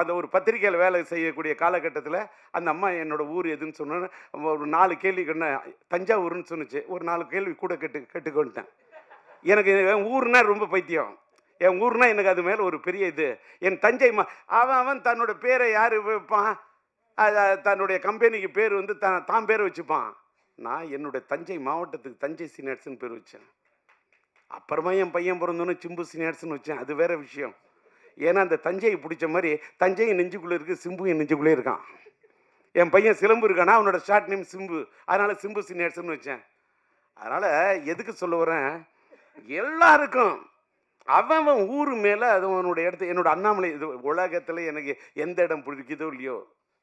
அது ஒரு பத்திரிகையில் வேலை செய்யக்கூடிய காலகட்டத்தில் அந்த அம்மா என்னோட ஊர் எதுன்னு சொன்னோன்னு ஒரு 4 கேள்வி கண்ண தஞ்சாவூர்னு சொன்னிச்சு. ஒரு 4 கேள்வி கூட கேட்டுக்கொண்டேன். எனக்கு என் ஊர்னா ரொம்ப பைத்தியம். என் ஊர்னா எனக்கு அது மேலே ஒரு பெரிய இது. என் தஞ்சை அவன் தன்னோட பேரை யார் வைப்பான், தன்னுடைய கம்பெனிக்கு பேர் வந்து தான் பேரை வச்சுப்பான். நான் என்னுடைய தஞ்சை மாவட்டத்துக்கு தஞ்சை சீனியர்ஸ்னு பேர் வச்சேன். அப்புறமா என் பையன் பிறந்தோன்னு சிம்பு சீனியர்ஸ்னு வச்சேன். அது வேற விஷயம். ஏன்னா அந்த தஞ்சையை பிடிச்ச மாதிரி தஞ்சையும் நெஞ்சுக்குள்ளே இருக்குது, சிம்புவும் நெஞ்சுக்குள்ளே இருக்கான். என் பையன் சிலம்பு இருக்கானா, அவனோட ஷார்ட் நேம் சிம்பு, அதனால் சிம்பு சீனியர்ஸ்னு வச்சேன். அதனால் எதுக்கு சொல்ல வரேன், எல்லாருக்கும் அவன் ஊர் மேலே அது அவனுடைய இடத்து. என்னோட அண்ணாமலை இது உலகத்தில் எனக்கு எந்த இடம் பிடிக்குதோ இல்லையோ,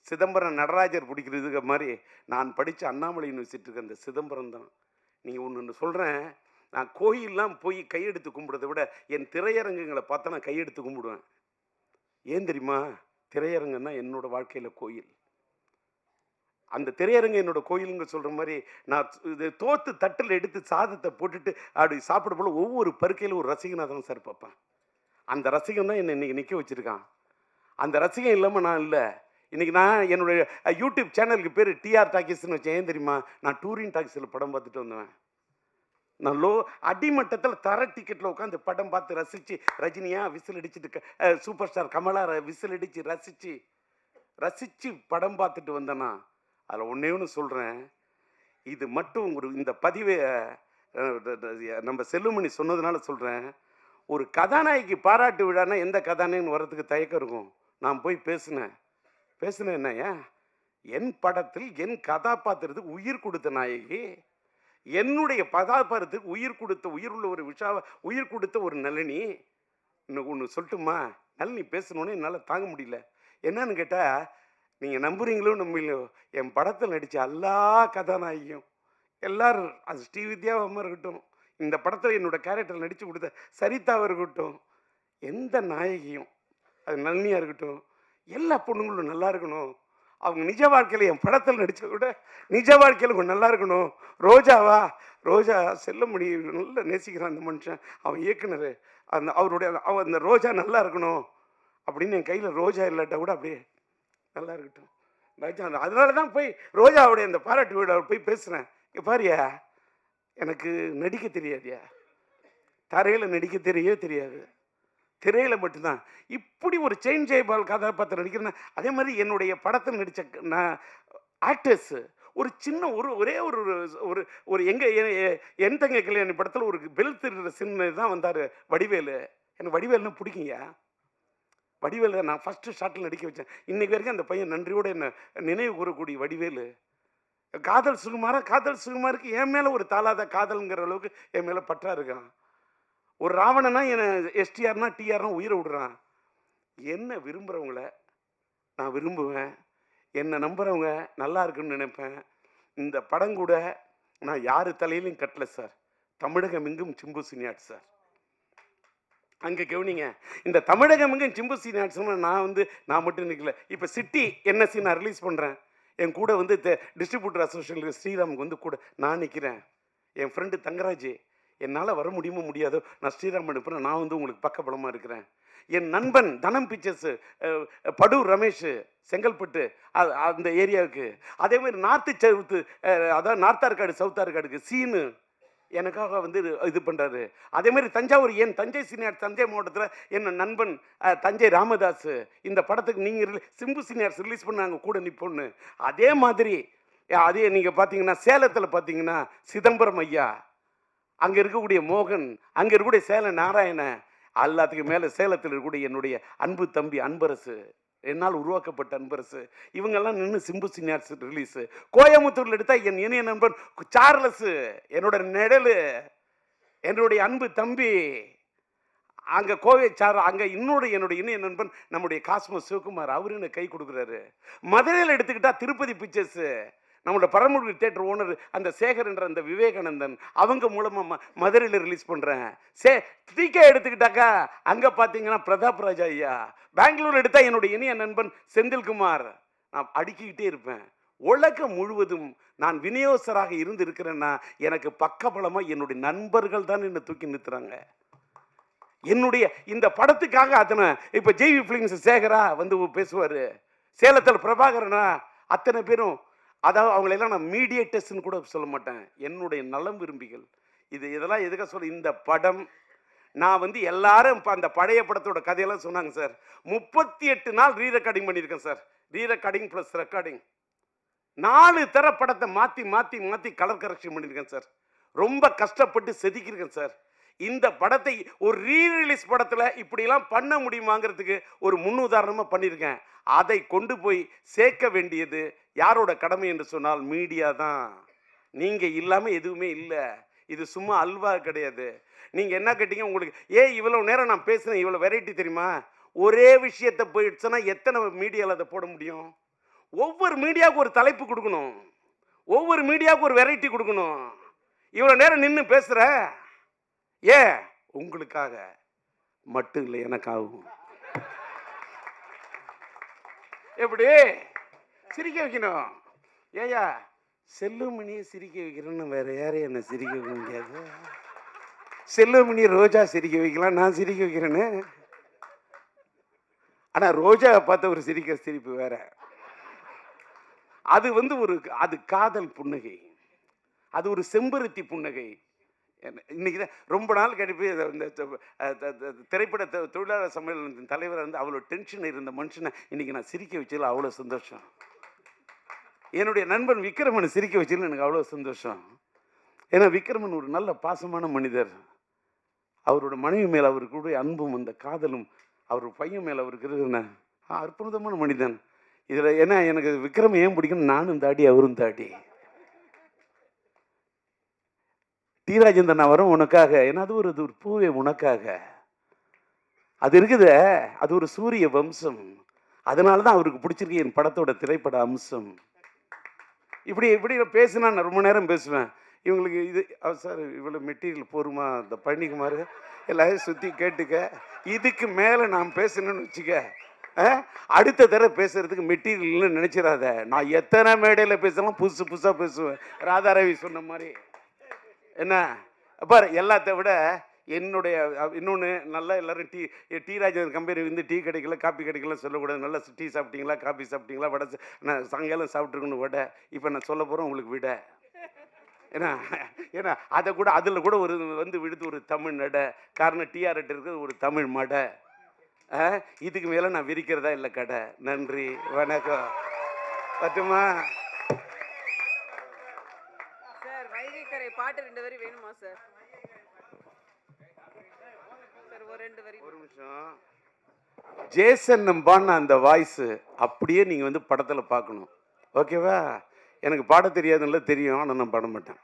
சிதம்பரம் நடராஜர் பிடிக்கிறதுக்கு மாதிரி நான் படித்த அண்ணாமலை யூனிவர்சிட்டிக்கு அந்த சிதம்பரம் தான். நீங்கள் ஒன்று சொல்கிறேன், நான் கோயிலெலாம் போய் கையெடுத்து கும்பிடுறதை விட என் திரையரங்குகளை பார்த்தா நான் கையெடுத்து கும்பிடுவேன். ஏன் தெரியுமா? திரையரங்குன்னா என்னோட வாழ்க்கையில் கோயில். அந்த திரையரங்கு என்னோட கோயிலுங்க சொல்கிற மாதிரி நான் இது தோத்து தட்டில் எடுத்து சாதத்தை போட்டுட்டு அப்படி சாப்பிட போல ஒவ்வொரு பருக்கையில் ஒரு ரசிகனாக தான் சார் பார்ப்பேன். அந்த ரசிகன் தான் என்னை இன்றைக்கி நிற்க வச்சுருக்கான். அந்த ரசிகன் இல்லாமல் நான் இல்லை. இன்றைக்கி நான் என்னுடைய யூடியூப் சேனலுக்கு பேர் டிஆர் டாக்கீஸ்ன்னு வச்சேன். ஏன் தெரியுமா? நான் டூரிங் டாக்கீஸில் படம் பார்த்துட்டு வந்தேன். நான் அடிமட்டத்தில் தர டிக்கெட்டில் உட்காந்து படம் பார்த்து ரசித்து, ரஜினியா விசில் அடிச்சுட்டு, சூப்பர் ஸ்டார் கமலா விசில் அடித்து ரசித்து படம் பார்த்துட்டு வந்தேன்னா, அதில் ஒன்று சொல்கிறேன். இது மட்டும் இந்த பதிவை நம்ம செல்லுமணி சொன்னதுனால சொல்கிறேன். ஒரு கதாநாயகி பாராட்டு விழானா எந்த கதாநாயகன் வர்றதுக்கு தயக்கம் இருக்கும். நான் போய் பேசினேன் என்னையா, என் படத்தில் என் கதாபாத்திரத்துக்கு உயிர் கொடுத்த நாயகி, என்னுடைய கதாபாத்திரத்துக்கு உயிர் கொடுத்த உயிருள்ள ஒரு விஷாவை உயிர் கொடுத்த ஒரு நளினி. இன்னும் ஒன்று சொல்லட்டுமா? நளினி பேசணுன்னு என்னால் தாங்க முடியல. என்னன்னு கேட்டால், நீங்கள் நம்புறீங்களோ நம்பலையோ, என் படத்தில் நடித்த எல்லா கதாநாயகியும் எல்லாரும், அது ஸ்ரீவித்யாவாக இருக்கட்டும், இந்த படத்தில் என்னோடய கேரக்டர் நடித்து கொடுத்த சரிதாவாக இருக்கட்டும், எந்த நாயகியும், அது நளினியாக இருக்கட்டும், எல்லா பொண்ணுங்களும் நல்லா இருக்கணும். அவங்க நிஜ வாழ்க்கையில் என் படத்தில் நடித்ததை விட நிஜ வாழ்க்கையில் கொஞ்சம் நல்லா இருக்கணும். ரோஜா செல்லுமணி நல்லா நேசிக்கிறான் அந்த மனுஷன், அவன் இயக்குனர், அந்த ரோஜா நல்லா இருக்கணும் அப்படின்னு என் கையில் ரோஜா இல்லாட்டா கூட அப்படியே நல்லா இருக்கட்டும் ராஜா. அதனால தான் போய் ரோஜாவுடைய அந்த பாராட்டு விழாவில் போய் பேசுகிறேன். இங்கே பாரியா, எனக்கு நடிக்க தெரியாதியா, தரையில் நடிக்க தெரியாது, திரையில் மட்டும்தான். இப்படி ஒரு செயின் ஜெயபால் கதாபாத்திரம் நடிக்கிறேன்னா, அதே மாதிரி என்னுடைய படத்தில் நடித்த நான் ஆக்டர்ஸு ஒரு சின்ன ஒரே ஒரு ஒரு என் தங்க கல்யாணி படத்தில் ஒரு பெல் திருடுற சின்ன தான் வந்தார் வடிவேலு. எனக்கு வடிவேலுன்னா பிடிக்குங்கய்யா. வடிவேலு நான் ஃபஸ்ட்டு ஷாட்டில் நடிக்க வச்சேன். இன்றைக்கு வரைக்கும் அந்த பையன் நன்றியோடு என்னை நினைவு கூறக்கூடிய வடிவேலு. காதல் சுகுமாருக்கு என் மேலே ஒரு தாளாத காதல்ங்கிற அளவுக்கு என் மேலே பற்றா இருக்கான். ஒரு ராவணனா என்னை எஸ்டிஆர்னா டிஆர்னா உயிரை விடுறான். என்ன விரும்புகிறவங்கள நான் விரும்புவேன், என்னை நம்புகிறவங்க நல்லா இருக்குன்னு நினைப்பேன். இந்த படம் கூட நான் யார் தலையிலையும் கட்டல சார். தமிழகம் எங்கும் சிம்பு சீனியாட் சார். அங்கே கவனிங்க, இந்த தமிழகம் எங்கும் சிம்பு சீனியாட்ஸ்னு நான் மட்டும் நிற்கல. இப்போ சிட்டி என்எஸ்சி நான் ரிலீஸ் பண்ணுறேன். என் கூட வந்து டிஸ்ட்ரிபியூட்டர் அசோசியேஷன் ஸ்ரீராமுக்கு வந்து கூட நான் நிற்கிறேன். என் ஃப்ரெண்டு தங்கராஜ், என்னால் வர முடியுமோ முடியாதோ நான் ஸ்ரீராம் அனுப்புகிறேன், நான் வந்து உங்களுக்கு பக்கபலமாக இருக்கிறேன். என் நண்பன் தனம் பிக்சர்ஸ் படூர் ரமேஷ் செங்கல்பட்டு அந்த ஏரியாவுக்கு, அதே மாதிரி நார்த்து சவுத்து அதாவது நார்த் ஆர்காடு சவுத் ஆர்காடுக்கு சீனு எனக்காக வந்து இது பண்ணுறாரு. அதே மாதிரி தஞ்சாவூர் என் தஞ்சை சீனியார் தஞ்சை மாவட்டத்தில் என் நண்பன் தஞ்சை ராமதாஸ் இந்த படத்துக்கு நீங்கள் சிம்பு சீனியார்ஸ் ரிலீஸ் பண்ணாங்க கூட நிற்போன்னு. அதே மாதிரி அதே நீங்கள் பார்த்தீங்கன்னா சேலத்தில் பார்த்தீங்கன்னா சிதம்பரம் ஐயா, அங்கே இருக்கக்கூடிய மோகன், அங்கே இருக்கக்கூடிய சேல நாராயண, எல்லாத்துக்கும் மேலே சேலத்தில் இருக்கக்கூடிய என்னுடைய அன்பு தம்பி அன்பரசு, என்னால் உருவாக்கப்பட்ட அன்பரசு, இவங்கெல்லாம் நின்று சிம்பு சீனியார்ஸ் ரிலீஸு. கோயம்புத்தூரில் எடுத்தால் என் இணைய நண்பன் சார்லஸு, என்னோட நிழலு, என்னுடைய அன்பு தம்பி அங்கே கோவை சார், அங்கே என்னுடைய இணைய நண்பன் நம்முடைய காஸ்மோஸ் சிவகுமார், அவரு எனக்கு கை கொடுக்குறாரு. மதுரையில் எடுத்துக்கிட்டா திருப்பதி பிக்சர்ஸு, நம்மளோட பரமக்குடி தியேட்டர் ஓனர் அந்த சேகர் என்ற அந்த விவேகானந்தன், அவங்க மூலமாக மதுரையில் ரிலீஸ் பண்ணுறேன். டிகே எடுத்துக்கிட்டாக்கா அங்கே பார்த்தீங்கன்னா பிரதாப் ராஜா ஐயா. பெங்களூர் எடுத்தால் என்னுடைய இணைய நண்பன் செந்தில்குமார். நான் அடுக்கிக்கிட்டே இருப்பேன். உலகம் முழுவதும் நான் விநியோகராக இருந்து இருக்கிறேன்னா எனக்கு பக்கபலமாக என்னுடைய நண்பர்கள் தான் என்னை தூக்கி நிறுத்துறாங்க. என்னுடைய இந்த படத்துக்காக அத்தனை இப்போ ஜெய்வி ஃபிலிம்ஸ் சேகரா வந்து பேசுவார், சேலத்தில் பிரபாகரனா, அத்தனை பேரும், அதாவது அவங்களெல்லாம் நான் மீடியேட்டர்ஸ்ன்னு கூட சொல்ல மாட்டேன், என்னுடைய நலம் விரும்பிகள். இதெல்லாம் எதுக்காக சொல்ல, இந்த படம் நான் வந்து எல்லாரும் இப்போ அந்த பழைய படத்தோட கதையெல்லாம் சொன்னாங்க சார். 38 நாள் ரீ ரெக்கார்டிங் பண்ணியிருக்கேன் சார். ரீ ரெக்கார்டிங் ப்ளஸ் ரெக்கார்டிங் 4 தர படத்தை மாற்றி மாற்றி மாற்றி கலர் கரெக்ஷன் பண்ணியிருக்கேன் சார். ரொம்ப கஷ்டப்பட்டு செதுக்கியிருக்கேன் சார். இந்த படத்தை ஒரு ரீ ரிலீஸ் படத்தில் இப்படிலாம் பண்ண முடியுமாங்கிறதுக்கு ஒரு முன்னுதாரணமாக பண்ணியிருக்கேன். அதை கொண்டு போய் சேர்க்க வேண்டியது யாரோட கடமை என்று சொன்னால் மீடியா தான். நீங்கள் இல்லாமல் எதுவுமே இல்லை. இது சும்மா அல்வா கிடையாது. நீங்கள் என்ன கேட்டீங்க, உங்களுக்கு இவ்வளோ நேரம் நான் பேசுகிறேன், இவ்வளோ வெரைட்டி தெரியுமா? ஒரே விஷயத்தை போயிடுச்சுன்னா எத்தனை மீடியாவில் அதை போட முடியும்? ஒவ்வொரு மீடியாவுக்கு ஒரு தலைப்பு கொடுக்கணும், ஒவ்வொரு மீடியாவுக்கு ஒரு வெரைட்டி கொடுக்கணும். இவ்வளோ நேரம் நின்று பேசுகிற உங்களுக்காக மட்டும் இல்லை, எனக்காகும். எப்படி சிரிக்க வைக்கணும்? ஏயா செல்லுமணியை சிரிக்க வைக்கிறேன்னு வேற யாரையும் என்ன சிரிக்க வைக்க முடியாது. செல்லுமணி ரோஜா சிரிக்க வைக்கலாம், நான் சிரிக்க வைக்கிறேன்னு. ஆனால் ரோஜாவை பார்த்த ஒரு சிரிக்கிற சிரிப்பு வேற. அது வந்து அது காதல் புன்னகை, அது ஒரு செம்பருத்தி புன்னகை. இன்னைக்கு தான் ரொம்ப நாள் கழிப்பு இந்த திரைப்பட தொழிலாளர் சம்மேளனத்தின் தலைவராக இருந்து அவ்வளோ டென்ஷன் இருந்த மனுஷனை இன்னைக்கு நான் சிரிக்க வச்சதில் அவ்வளோ சந்தோஷம். என்னுடைய நண்பன் விக்ரமனை சிரிக்க வச்சதில் எனக்கு அவ்வளோ சந்தோஷம். ஏன்னா விக்ரமன் ஒரு நல்ல பாசமான மனிதர். அவரோட மனைவி மேலே அவருக்கு அன்பும் அந்த காதலும், அவர் பையன் மேலே அவருக்கு இருக்கிற அற்புதமான மனிதன். இதில் ஏன்னா எனக்கு விக்ரம் ஏன் பிடிக்கும், நானும் தாடி அவரும் தாடி. டி ராஜேந்திரன் நான் வரும் உனக்காக, ஏன்னா அது ஒரு பூவே உனக்காக. அது இருக்குது, அது ஒரு சூரிய வம்சம். அதனால தான் அவருக்கு பிடிச்சிருக்கு என் படத்தோட திரைப்பட அம்சம். இப்படி இப்படி பேசினா நான் ரொம்ப நேரம் பேசுவேன். இவங்களுக்கு இது சார் இவ்வளோ மெட்டீரியல் போருமா, இந்த பழனிக்குமார் எல்லாரும் சுற்றி கேட்டுக்க. இதுக்கு மேலே நான் பேசணும்னு வச்சுக்க, அடுத்த தடவை பேசுறதுக்கு மெட்டீரியல்னு நினச்சிடாத. நான் எத்தனை மேடையில் பேசலாம், புதுசு புதுசாக பேசுவேன். ராதாரவி சொன்ன மாதிரி என்ன பாரு. எல்லாத்த விட என்னுடைய இன்னொன்று நல்லா எல்லாரும் டீ ராஜேந்திரன் கம்பெனி வந்து டீ கிடைக்கல காப்பி கிடைக்கல சொல்லக்கூடாது. நல்லா டீ சாப்பிட்டீங்களா, காப்பி சாப்பிட்டீங்களா, வடை நான் சாயங்காலம் சாப்பிட்ருக்கணும் வடை. இப்போ நான் சொல்ல போகிறேன் உங்களுக்கு விட. ஏன்னா அதை கூட அதில் கூட ஒரு வந்து விடுத்து ஒரு தமிழ் நடை. காரணம் டிஆர்எட் இருக்கிறது ஒரு தமிழ் மடை. இதுக்கு மேலே நான் விரிக்கிறதா இல்லை கடை. நன்றி, வணக்கம். பட்டுமா பாட்டு 2 வரி வேணுமா சார்? ஒரு 2 வரி. ஒரு நிமிஷம். ஜேசன் நம்பான அந்த வாய்ஸ் அப்படியே நீங்க வந்து படத்துல பார்க்கணும். ஓகேவா? எனக்கு பாட தெரியாதுன்னு தெரியும், ஆனால் நான் பாட மாட்டேன்.